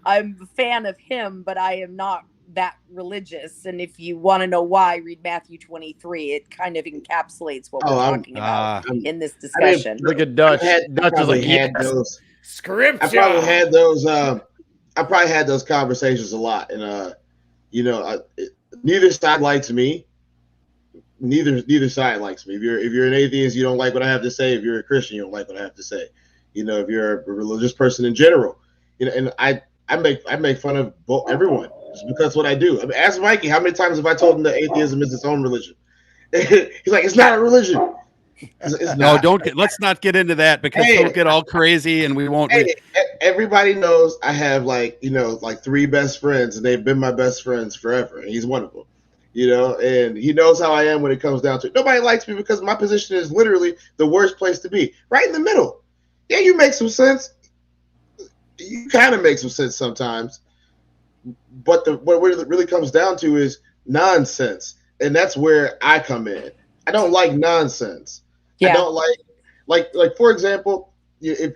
I'm a fan of him, but I am not that religious. And if you want to know why, read Matthew 23. It kind of encapsulates what we're talking about in this discussion. Look at Dutch. Dutch is like, those scripture. I probably had those. I probably had those conversations a lot, and neither side likes me. Neither side likes me. If you're an atheist, you don't like what I have to say. If you're a Christian, you don't like what I have to say. If you're a religious person in general, and I make fun of everyone just because that's what I do. I mean, ask Mikey how many times have I told him that atheism is its own religion. He's like, it's not a religion. It's no, let's not get into that, because he'll get all crazy and we won't. Everybody knows I have like 3 best friends, and they've been my best friends forever, and he's one of them. And he knows how I am when it comes down to it. Nobody likes me because my position is literally the worst place to be, right in the middle. Yeah, you make some sense. You kind of make some sense sometimes, but what it really comes down to is nonsense, and that's where I come in. I don't like nonsense. Yeah. I don't like for example, if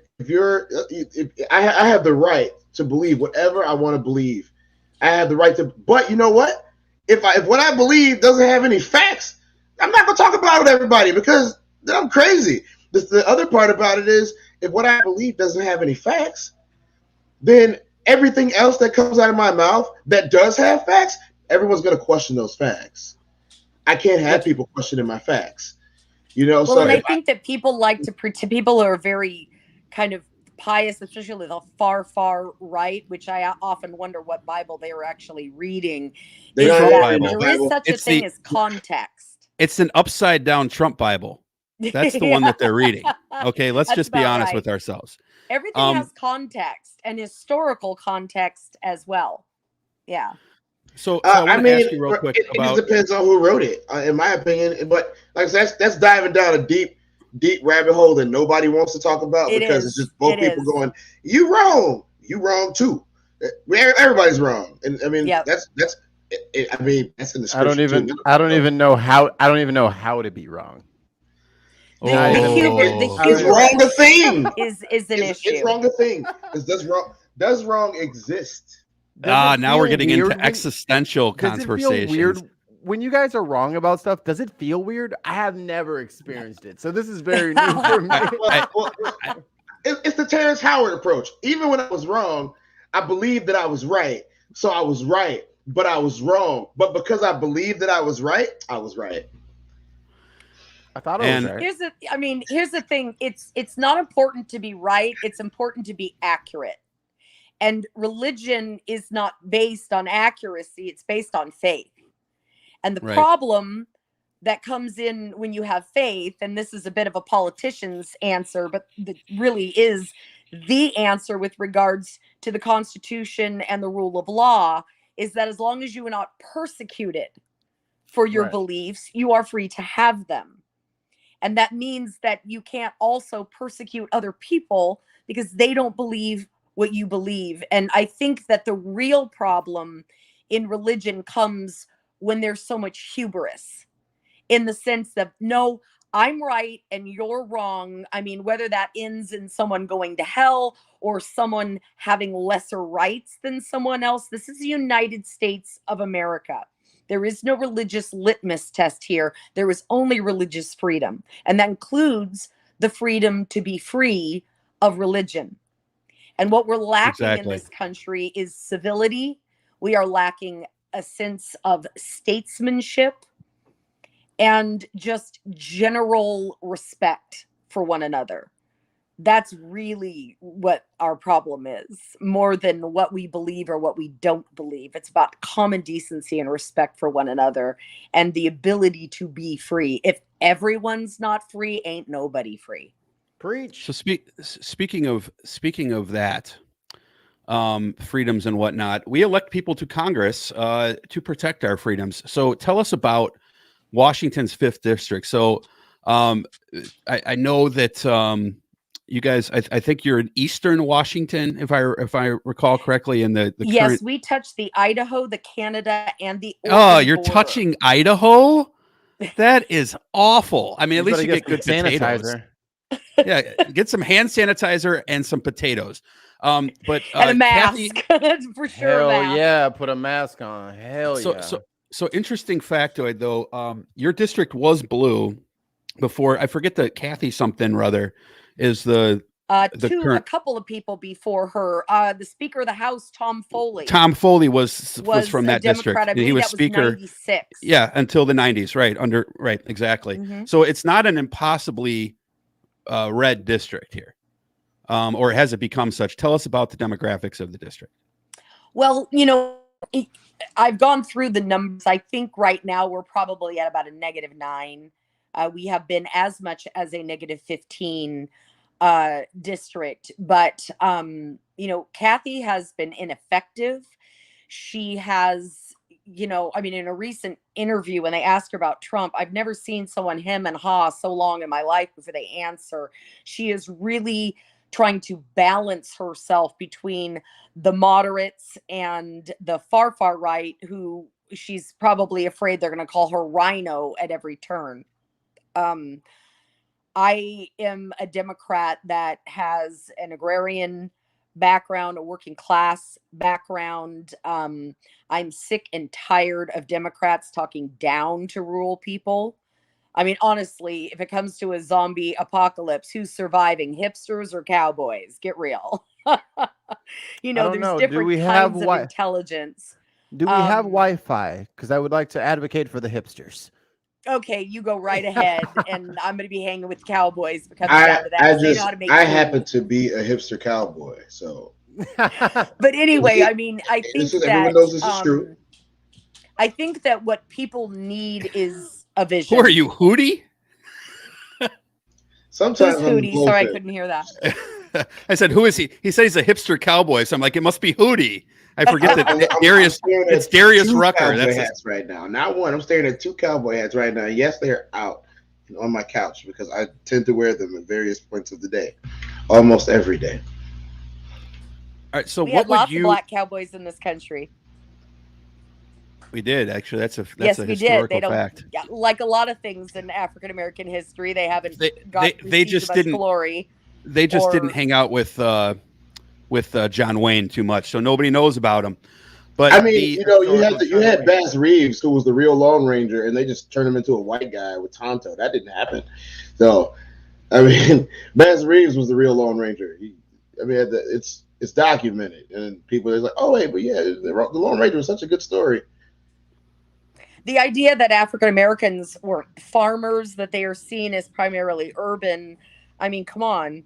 I have the right to believe whatever I want to believe. I have the right to, but you know what? If what I believe doesn't have any facts, I'm not gonna talk about it with everybody, because I'm crazy. The other part about it is, if what I believe doesn't have any facts, then everything else that comes out of my mouth that does have facts, everyone's gonna question those facts. I can't have people questioning my facts. Well, so and I think that people like to people who are very kind of pious, especially the far right, which I often wonder what Bible they were actually reading. There is such a thing as context. It's an upside down Trump Bible. That's the one that they're reading. Okay, let's just be honest with ourselves. Everything has context and historical context as well. Yeah. So I want to ask you real quick about. It depends on who wrote it, in my opinion. But like I said, that's diving down a deep rabbit hole that nobody wants to talk about, because it's just both people going, "You wrong, you wrong too." Everybody's wrong, and I mean that's. I mean, that's in the scripture. I don't even know how to be wrong. The It's wrong a thing. Is an issue. It's wrong a thing. That's wrong. Does wrong exist? Now we're getting into when, existential conversations. Does it feel weird when you guys are wrong about stuff? Does it feel weird? I have never experienced it, so this is very new for me. It's the Terrence Howard approach. Even when I was wrong, I believed that I was right, so I was right, but I was wrong. But because I believed that I was right, I was right. I thought it was right. Here's the thing. It's not important to be right. It's important to be accurate. And religion is not based on accuracy. It's based on faith. And the problem that comes in when you have faith, and this is a bit of a politician's answer, but that really is the answer with regards to the Constitution and the rule of law, is that as long as you are not persecuted for your beliefs, you are free to have them. And that means that you can't also persecute other people because they don't believe what you believe. And I think that the real problem in religion comes when there's so much hubris, in the sense that, no, I'm right and you're wrong. I mean, whether that ends in someone going to hell or someone having lesser rights than someone else, this is the United States of America. There is no religious litmus test here. There is only religious freedom. And that includes the freedom to be free of religion. And what we're lacking in this country is civility. We are lacking a sense of statesmanship and just general respect for one another. That's really what our problem is, more than what we believe or what we don't believe. It's about common decency and respect for one another and the ability to be free. If everyone's not free, ain't nobody free. Preach. So speaking of that, freedoms and whatnot, we elect people to Congress to protect our freedoms. So tell us about Washington's 5th district. So I know that you guys, I think you're in Eastern Washington, if I recall correctly. In the yes, current... we touch the Idaho, the Canada, and the Oregon you're border. Touching Idaho? That is awful. I mean, at least you get good sanitizer. Yeah, get some hand sanitizer and some potatoes. But and a mask. Kathy, for sure. Hell yeah, put a mask on. Hell yeah. So interesting factoid though. Your district was blue before. I forget the Kathy something or other is the a couple of people before her. The Speaker of the House, Tom Foley. Tom Foley was from that Democrat. district. He was Speaker. 96. Yeah, until the 90s. Right. Exactly. Mm-hmm. So it's not an impossibly red district here, or has it become such? Tell us about the demographics of the district. Well, I've gone through the numbers. I think right now we're probably at about a -9. We have been as much as a -15 district, but Kathy has been ineffective. She has, in a recent interview when they asked her about Trump, I've never seen someone hem and haw so long in my life before they answer. She is really trying to balance herself between the moderates and the far right, who she's probably afraid they're going to call her rhino at every turn. I am a Democrat that has an agrarian background, a working class background. I'm sick and tired of Democrats talking down to rural people. I mean, honestly, if it comes to a zombie apocalypse, who's surviving, hipsters or cowboys? Get real. There's different kinds of intelligence. Do we have Wi-Fi? Because I would like to advocate for the hipsters. Okay, you go right ahead, and I'm going to be hanging with cowboys because down to that. They know how to make food. Happen to be a hipster cowboy, so. But anyway, I mean, I think that everyone knows this is true. I think that what people need is a vision. Who are you, Hootie? Sometimes who's Hootie? Sorry, I couldn't hear that. I said, who is he? He said he's a hipster cowboy. So I'm like, it must be Hootie. I forget that Darius. It's Darius Rucker. That's hats right now. Not one. I'm staring at 2 cowboy hats right now. Yes, they're out on my couch because I tend to wear them at various points of the day, almost every day. All right. So we what had would lots you? of black cowboys in this country. We did actually. That's a They historical fact. Yeah, like a lot of things in African American history, they haven't they just didn't glory. They just didn't hang out with with John Wayne too much, so nobody knows about him. But I mean, you had Bass Reeves, who was the real Lone Ranger, and they just turned him into a white guy with Tonto. That didn't happen. So, I mean, Bass Reeves was the real Lone Ranger. It's documented, and people are like, "Oh wait, but yeah, the Lone Ranger was such a good story." The idea that African Americans were farmers, that they are seen as primarily urban. I mean, come on.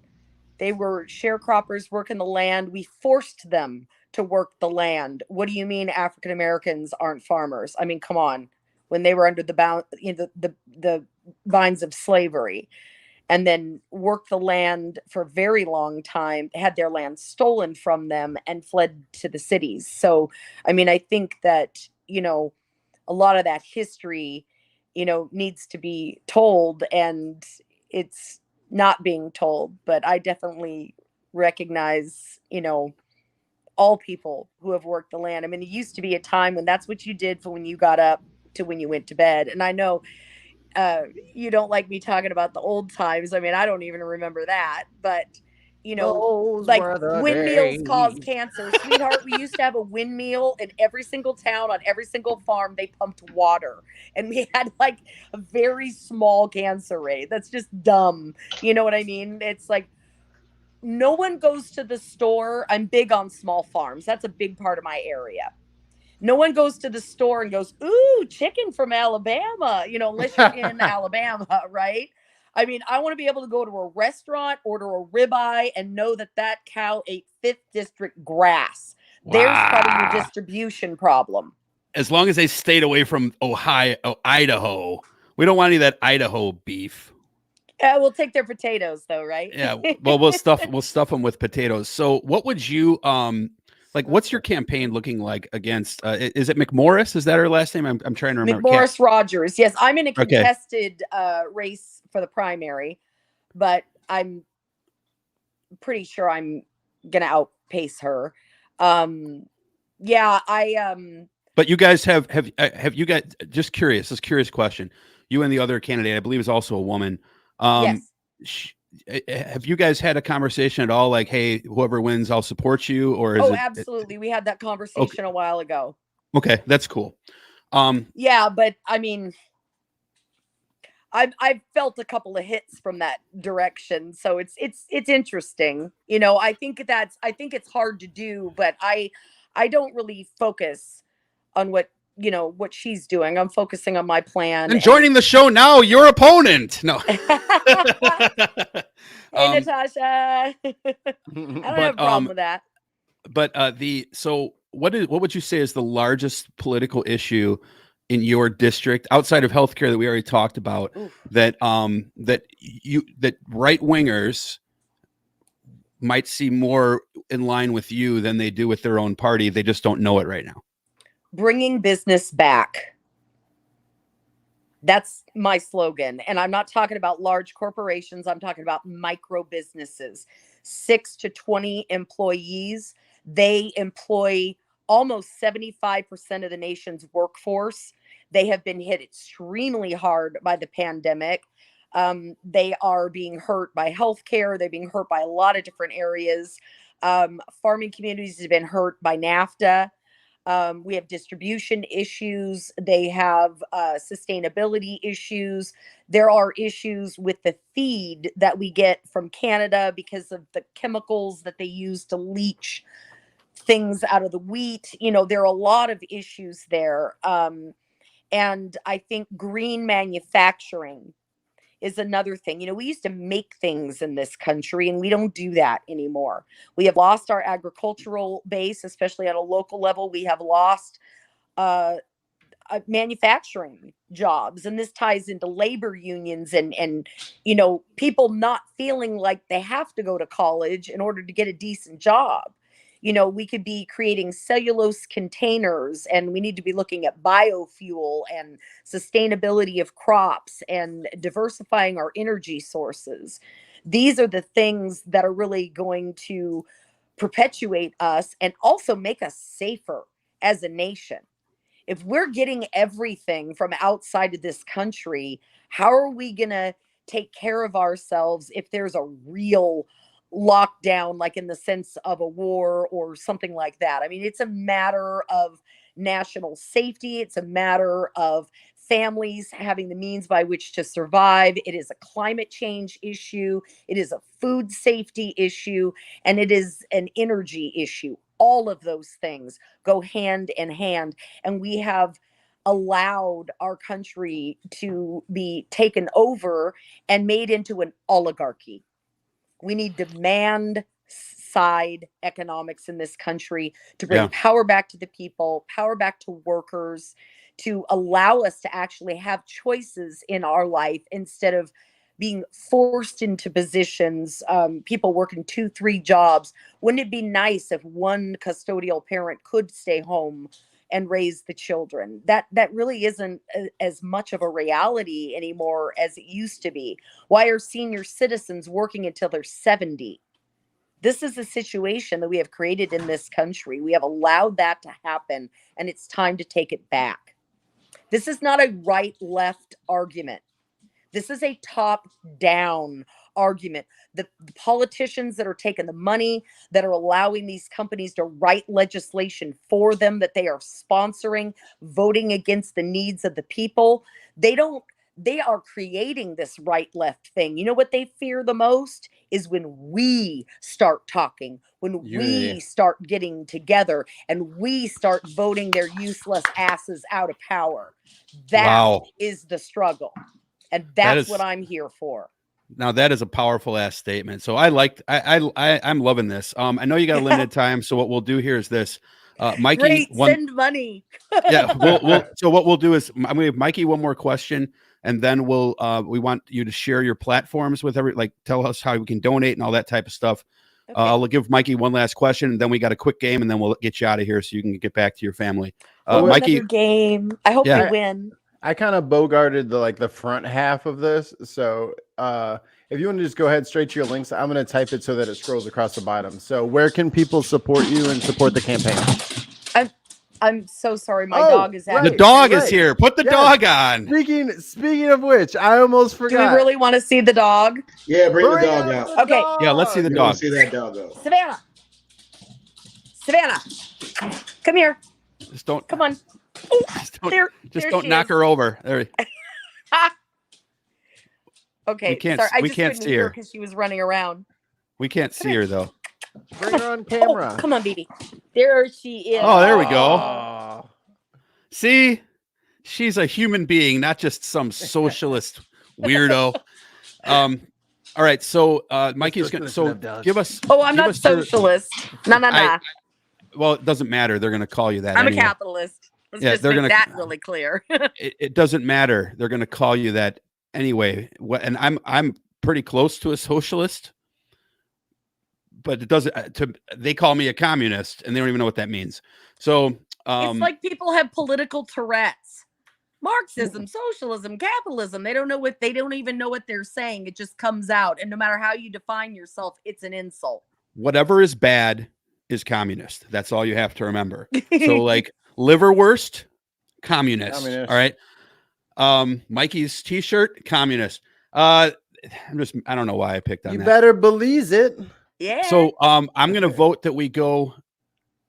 They were sharecroppers working the land. We forced them to work the land. What do you mean African Americans aren't farmers? I mean, come on. When they were under the vines of slavery, and then worked the land for a very long time, had their land stolen from them and fled to the cities. So, I mean, I think that, a lot of that history, needs to be told, and it's not being told. But I definitely recognize, all people who have worked the land. I mean, it used to be a time when that's what you did from when you got up to when you went to bed. And I know you don't like me talking about the old times. I mean, I don't even remember that. But, Those like were the windmills days. cause cancer. Sweetheart, we used to have a windmill in every single town, on every single farm. They pumped water. And we had like a very small cancer rate. That's just dumb. You know what I mean? It's like, no one goes to the store. I'm big on small farms. That's a big part of my area. No one goes to the store and goes, "Ooh, chicken from Alabama," unless you're in Alabama, right? I mean, I want to be able to go to a restaurant, order a ribeye, and know that that cow ate 5th District grass. There's part of your distribution problem. As long as they stayed away from Idaho, we don't want any of that Idaho beef. We'll take their potatoes, though, right? Yeah. Well, we'll stuff them with potatoes. So, what would you what's your campaign looking like against? Is it McMorris? Is that her last name? I'm trying to remember. McMorris Rogers. Yes, I'm in a contested race for the primary, but I'm pretty sure I'm gonna outpace her. Yeah, But you guys have you guys, just curious? This curious question. You and the other candidate, I believe, is also a woman. Yes. Have you guys had a conversation at all? Like, hey, whoever wins, I'll support you, or is absolutely. We had that conversation a while ago. Okay, that's cool. Yeah, but I mean, I've felt a couple of hits from that direction, so it's interesting. I think it's hard to do, but I don't really focus on what she's doing. I'm focusing on my plan. And joining the show now, your opponent. No. Hey, Natasha. I don't have a problem with that. But what would you say is the largest political issue in your district outside of healthcare that we already talked about? Oof. that right wingers might see more in line with you than they do with their own party? They just don't know it right now. Bringing business back. That's my slogan. And I'm not talking about large corporations. I'm talking about micro businesses, 6 to 20 employees. They employ almost 75% of the nation's workforce. They have been hit extremely hard by the pandemic. They are being hurt by healthcare. They're being hurt by a lot of different areas. Farming communities have been hurt by NAFTA. We have distribution issues. They have sustainability issues. There are issues with the feed that we get from Canada because of the chemicals that they use to leach things out of the wheat. There are a lot of issues there. And I think green manufacturing is another thing. We used to make things in this country, and we don't do that anymore. We have lost our agricultural base, especially at a local level. We have lost manufacturing jobs, and this ties into labor unions and people not feeling like they have to go to college in order to get a decent job. We could be creating cellulose containers, and we need to be looking at biofuel and sustainability of crops and diversifying our energy sources. These are the things that are really going to perpetuate us and also make us safer as a nation. If we're getting everything from outside of this country, how are we going to take care of ourselves if there's a real lockdown, like in the sense of a war or something like that. I mean, it's a matter of national safety. It's a matter of families having the means by which to survive. It is a climate change issue. It is a food safety issue, and it is an energy issue. All of those things go hand in hand, and we have allowed our country to be taken over and made into an oligarchy. We need demand side economics in this country to bring power back to the people, power back to workers, to allow us to actually have choices in our life instead of being forced into positions, people working 2-3 jobs. Wouldn't it be nice if one custodial parent could stay home and raise the children? That really isn't as much of a reality anymore as it used to be. Why are senior citizens working until they're 70? This is a situation that we have created in this country. We have allowed that to happen, and it's time to take it back. This is not a right-left argument. This is a top-down argument. The politicians that are taking the money, that are allowing these companies to write legislation for them, that they are sponsoring, voting against the needs of the people, they are creating this right-left thing. You know what they fear the most is when we start talking, when we start getting together, and we start voting their useless asses out of power. That is the struggle. And that's what I'm here for. Now that is a powerful ass statement. So I'm loving this. I know you got a limited time. So what we'll do here is this. Mikey, send money. So what we'll do is I'm going to give Mikey one more question, and then we want you to share your platforms with tell us how we can donate and all that type of stuff. Okay. I'll give Mikey one last question, and then we got a quick game, and then we'll get you out of here so you can get back to your family. Mikey, game. I hope they win. I kind of bogarted the front half of this. So if you want to just go ahead straight to your links, I'm going to type it so that it scrolls across the bottom. So where can people support you and support the campaign? I'm so sorry. My dog is out. The dog is here. Put the dog on. Speaking of which, I almost forgot. Do we really want to see the dog? Yeah, bring the dog out. Okay. Yeah, let's see the dog. See that dog go. Savannah, come here. Just don't. Come on. Just don't knock her over. There. Okay. We can't. Sorry, I we just can't couldn't see hear her because she was running around. We can't see her though. Bring her on camera. Oh, come on, baby. There she is. Oh, there we go. See, she's a human being, not just some socialist weirdo. All right, so Mikey's gonna give us. Oh, I'm not socialist. No. Well, it doesn't matter. They're gonna call you that. I'm anyway. a capitalist. Let's just make that really clear. It doesn't matter. They're gonna call you that anyway. And I'm pretty close to a socialist. But it doesn't. They call me a communist, and they don't even know what that means. So it's like people have political Tourette's. Marxism, socialism, capitalism. They don't even know what they're saying. It just comes out, and no matter how you define yourself, it's an insult. Whatever is bad is communist. That's all you have to remember. So liverwurst, communist. All right. Mikey's T-shirt, communist. I don't know why I picked on that. You better believe it. Yeah. So I'm going to vote that we go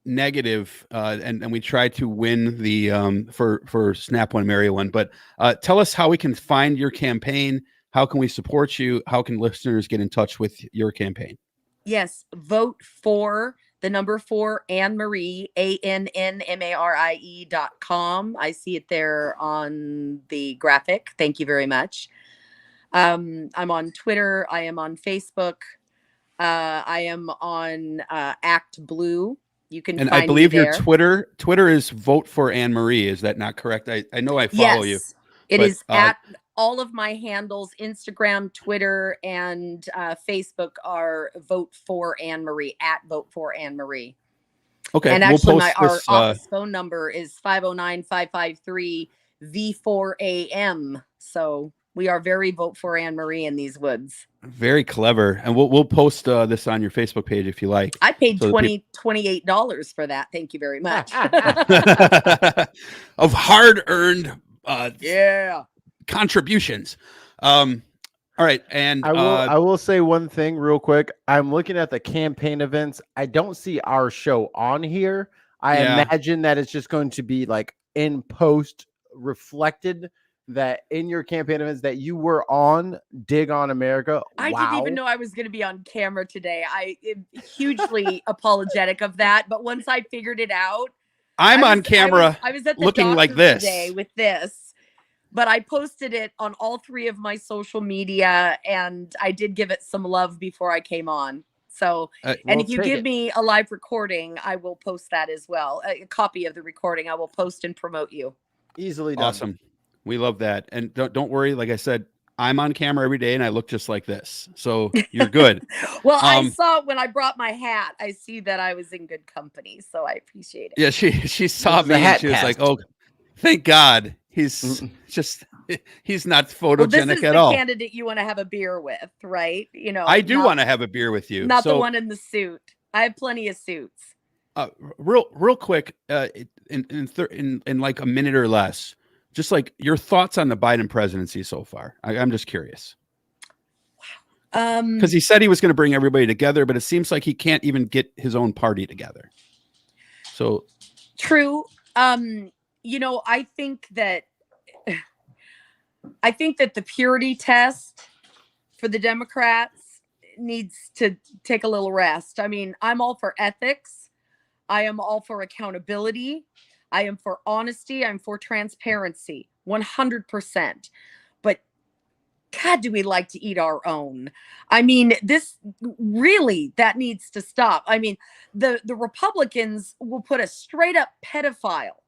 negative and we try to win the for Snap One, Marry One. But tell us how we can find your campaign. How can we support you? How can listeners get in touch with your campaign? Yes. Vote for the number 4 Ann Marie, ANNMARIE.com. I see it there on the graphic. Thank you very much. I'm on Twitter. I am on Facebook. I am on Act Blue. You can find I believe me your Twitter is Vote for Ann Marie. Is that not correct? I know I follow you. It is at all of my handles, Instagram, Twitter, and Facebook are Vote for Ann Marie, at Vote for Ann Marie. Okay. And actually our office phone number is 509-553-V4AM. So we are very Vote for Ann Marie in these woods. Very clever. And we'll post this on your Facebook page if you like. I paid $28 for that. Thank you very much. Of hard-earned yeah, contributions. All right, and I will say one thing real quick. I'm looking at the campaign events. I don't see our show on here. I imagine that it's just going to be like in post reflected that in your campaign events that you were on Dig on America. I didn't even know I was going to be on camera today. I am hugely apologetic of that. But once I figured it out, I'm on camera. I was at the looking like doctor this today with this, but I posted it on all 3 of my social media, and I did give it some love before I came on. So, and if you give me a live recording, I will post that as well. A copy of the recording, I will post and promote you. Easily done. Awesome. We love that. And don't worry. Like I said, I'm on camera every day and I look just like this. So you're good. Well, I saw when I brought my hat, I see that I was in good company. So I appreciate it. Yeah. She saw me and she was like, oh, thank God. He's not photogenic this is at the all. Candidate you want to have a beer with, right? You know, I do want to have a beer with you. Not the one in the suit. I have plenty of suits. Real quick, in like a minute or less, just like your thoughts on the Biden presidency so far. I'm just curious. Because he said he was going to bring everybody together, but it seems like he can't even get his own party together. So true. You know, I think that the purity test for the Democrats needs to take a little rest. I mean, I'm all for ethics. I am all for accountability. I am for honesty. I'm for transparency, 100%. But God, do we like to eat our own? I mean, that needs to stop. I mean, the Republicans will put a straight up pedophile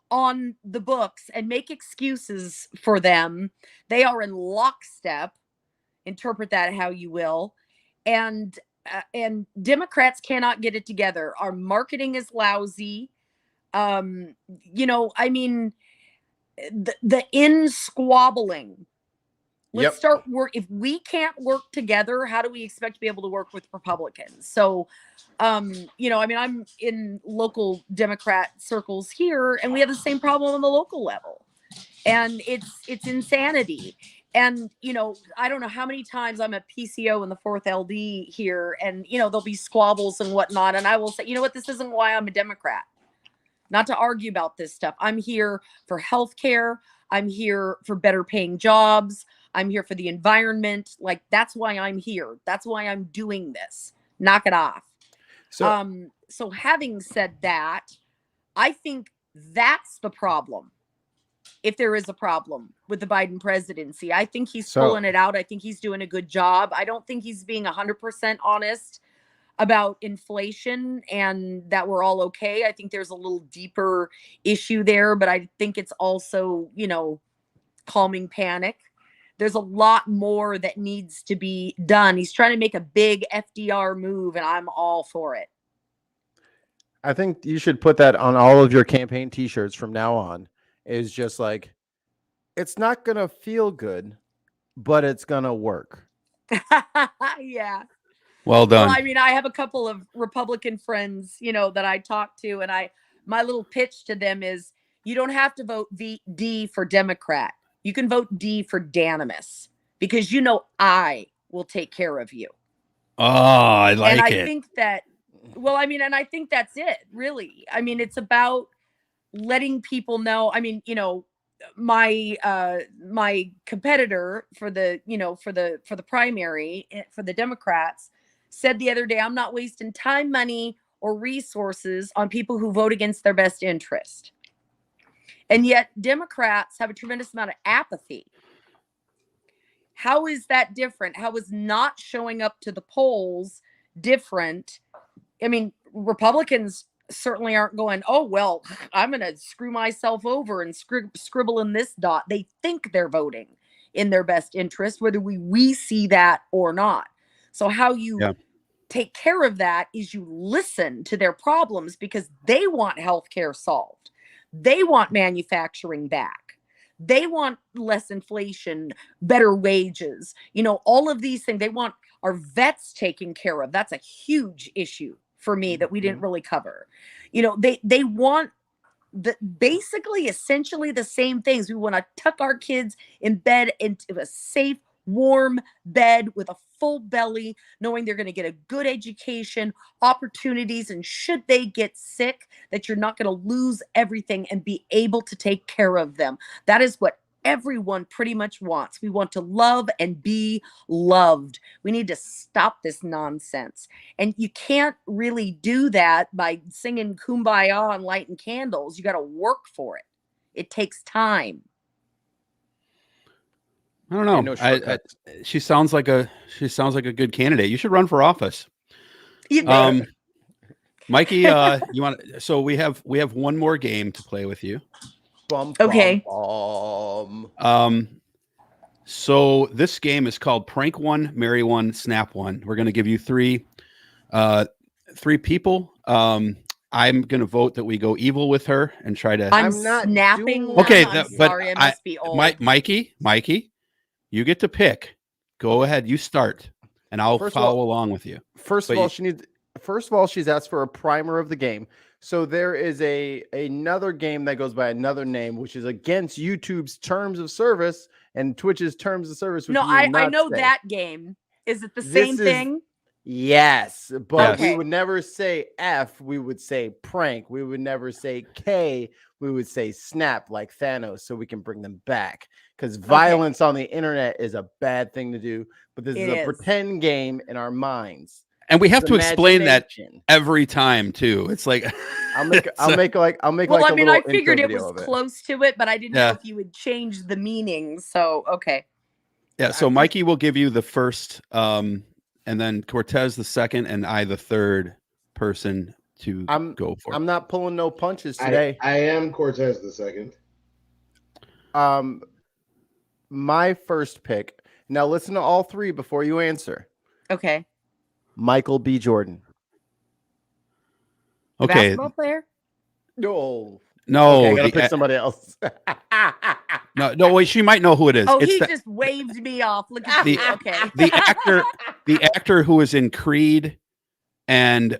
on the books and make excuses for them. They are in lockstep. Interpret that how you will. And Democrats cannot get it together. Our marketing is lousy. You know, I mean, the in squabbling. Let's start work. If we can't work together, how do we expect to be able to work with Republicans? So, you know, I mean, I'm in local Democrat circles here, and we have the same problem on the local level, and it's insanity. And, you know, I don't know how many times I'm a PCO in the 4th LD here, and, you know, there'll be squabbles and whatnot. And I will say, you know what, this isn't why I'm a Democrat. Not to argue about this stuff. I'm here for healthcare. I'm here for better paying jobs. I'm here for the environment. Like, that's why I'm here. That's why I'm doing this. Knock it off. So having said that, I think that's the problem. If there is a problem with the Biden presidency, I think he's pulling it out. I think he's doing a good job. I don't think he's being 100% honest about inflation and that we're all okay. I think there's a little deeper issue there, but I think it's also, you know, calming panic. There's a lot more that needs to be done. He's trying to make a big FDR move, and I'm all for it. I think you should put that on all of your campaign t-shirts from now on. Is just like, it's not going to feel good, but it's going to work. Yeah. Well done. Well, I mean, I have a couple of Republican friends, you know, that I talk to, and my little pitch to them is, you don't have to vote D for Democrat. You can vote D for Danimus, because, you know, I will take care of you. Oh, I like it. And I think that, well, I mean, and I think that's it, really. I mean, it's about letting people know. I mean, you know, my competitor for the, you know, for the primary for the Democrats said the other day, I'm not wasting time, money, or resources on people who vote against their best interest. And yet Democrats have a tremendous amount of apathy. How is that different? How is not showing up to the polls different? I mean, Republicans certainly aren't going, oh, well, I'm going to screw myself over and scribble in this dot. They think they're voting in their best interest, whether we see that or not. So how you take care of that is you listen to their problems, because they want healthcare solved. They want manufacturing back. They want less inflation, better wages, you know, all of these things. They want our vets taken care of. That's a huge issue for me that we didn't really cover. You know, they want basically essentially the same things. We want to tuck our kids in bed into a safe, warm bed with a full belly, knowing they're going to get a good education, opportunities, and should they get sick, that you're not going to lose everything and be able to take care of them. That is what everyone pretty much wants. We want to love and be loved. We need to stop this nonsense. And you can't really do that by singing Kumbaya and lighting candles. You got to work for it. It takes time. I don't know. She sounds like a good candidate. You should run for office. Mikey, you want? So we have one more game to play with you. Okay. So this game is called Prank One, Marry One, Snap One. We're going to give you three people. I'm going to vote that we go evil with her and try to. I'm not snapping. Okay, I'm sorry, I must be old. Mikey, you get to pick. Go ahead, you start, and I'll follow along with you. First of all, she's asked for a primer of the game. So there is another game that goes by another name, which is against YouTube's terms of service and Twitch's terms of service. No, I know that game. Is it the same thing? Yes, but Okay. we would never say F. We would say prank. We would never say K. We would say snap, like Thanos, so we can bring them back. Because violence on the internet is a bad thing to do. But this is a pretend game in our minds. And we have to explain that every time too. It's like I figured it was close to it, but I didn't know if you would change the meaning. So yeah. So Mikey will give you the first, and then Cortez the second, and I the third person to go for. I'm not pulling no punches today. I am Cortez the second. My first pick. Now listen to all three before you answer. Okay. Michael B. Jordan. Okay. Basketball player? No. Okay, I gotta pick somebody else. No, wait, she might know who it is. Oh, he just waved me off. Look at me. Okay. The actor who was in Creed and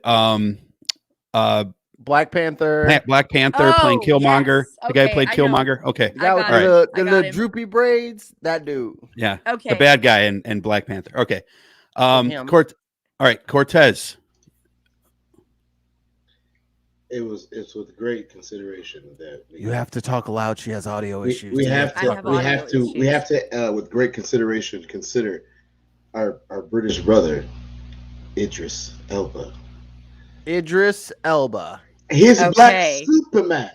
Black Panther playing Killmonger. Yes. The guy played Killmonger. Okay. The little droopy braids. That dude. Yeah. Okay. The bad guy in Black Panther. Okay. All right, Cortez. It's with great consideration that you have to talk loud. She has audio issues. We have to with great consideration consider our British brother Idris Elba. He's Black Superman.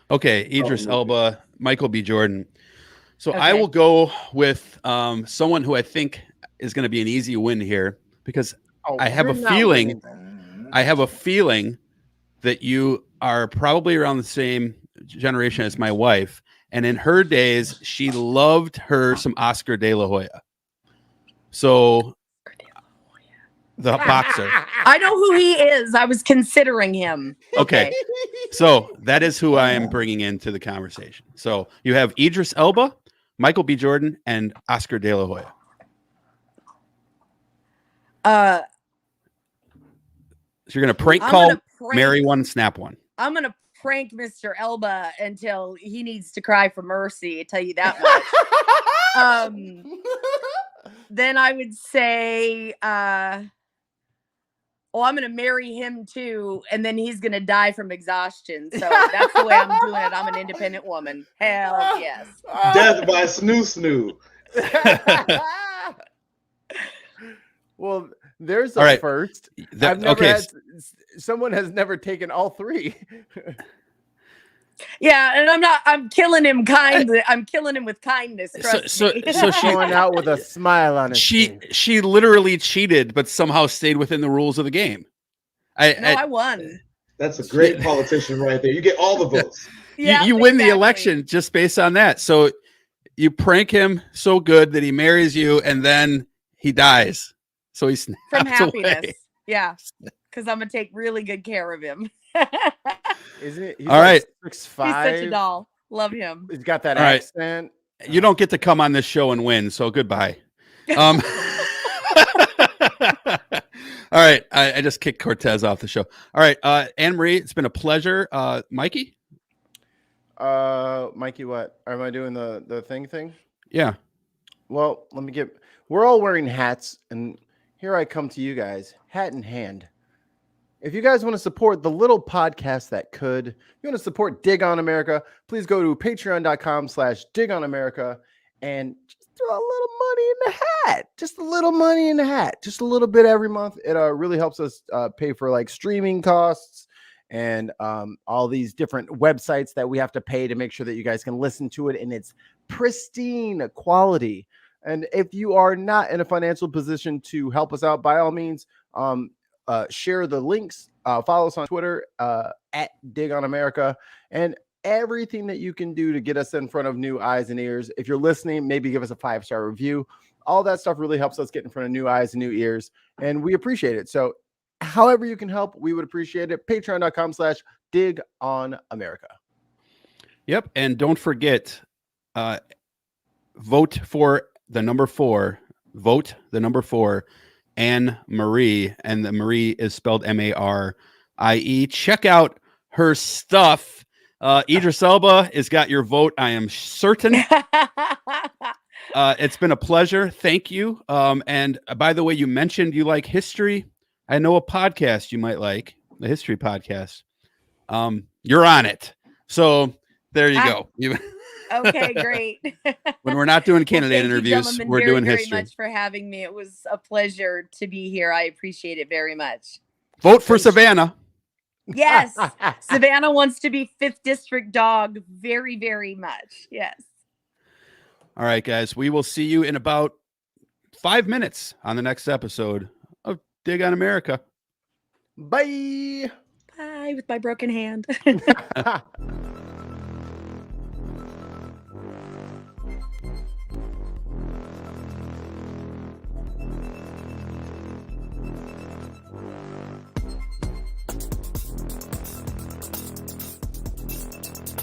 Okay, Idris Elba, Michael B. Jordan. So I will go with someone who I think is going to be an easy win here because I have a feeling that you are probably around the same generation as my wife, and in her days she loved her some Oscar De La Hoya. So the boxer. I know who he is. I was considering him. Okay. So that is who I am bringing into the conversation. So you have Idris Elba, Michael B. Jordan, and Oscar De La Hoya. So you're going to prank call, marry one, snap one. I'm going to prank Mr. Elba until he needs to cry for mercy. I tell you that much. Then I would say, I'm going to marry him too, and then he's going to die from exhaustion. So that's the way I'm doing it. I'm an independent woman. Hell yes. Death by snoo. Well, there's a first. Someone has never taken all three. Yeah, and I'm killing him kindly. I'm killing him with kindness. So she's going out with a smile on his face. She literally cheated, but somehow stayed within the rules of the game. I won. That's a great politician right there. You get all the votes. You win the election just based on that. So you prank him so good that he marries you, and then he dies. So he's from happiness. Away. Yeah, because I'm gonna take really good care of him. Isn't it? All right. 6'5". He's such a doll. Love him. He's got that accent. You don't get to come on this show and win, so goodbye. All right. I just kicked Cortez off the show. All right. Ann Marie, it's been a pleasure. Mikey? Mikey, what? Am I doing the thing? Yeah. Well, we're all wearing hats, and here I come to you guys, hat in hand. If you guys want to support the little podcast that could, if you want to support Dig on America, please go to patreon.com/Dig on America and just throw a little money in the hat. Just a little money in the hat. Just a little bit every month. It really helps us pay for like streaming costs and all these different websites that we have to pay to make sure that you guys can listen to it in its pristine quality. And if you are not in a financial position to help us out, by all means, share the links, follow us on Twitter at Dig on America, and everything that you can do to get us in front of new eyes and ears. If you're listening, maybe give us a 5-star review. All that stuff really helps us get in front of new eyes and new ears, and we appreciate it. So however you can help, we would appreciate it. Patreon.com/Dig on America. Yep. And don't forget, vote for the number 4. Vote the number 4. Ann Marie, and the Marie is spelled Marie. Check out her stuff. Idris Elba has got your vote, I am certain. It's been a pleasure. Thank you. And by the way, you mentioned you like history. I know a podcast you might like, the history podcast. You're on it. So there you go. Okay, great. When we're not doing candidate interviews, we're doing history. Thank you very much for having me. It was a pleasure to be here. I appreciate it very much. Vote for Savannah. Yes. Savannah wants to be 5th District dog very, very much. Yes. All right, guys. We will see you in about 5 minutes on the next episode of Dig on America. Bye. Bye with my broken hand.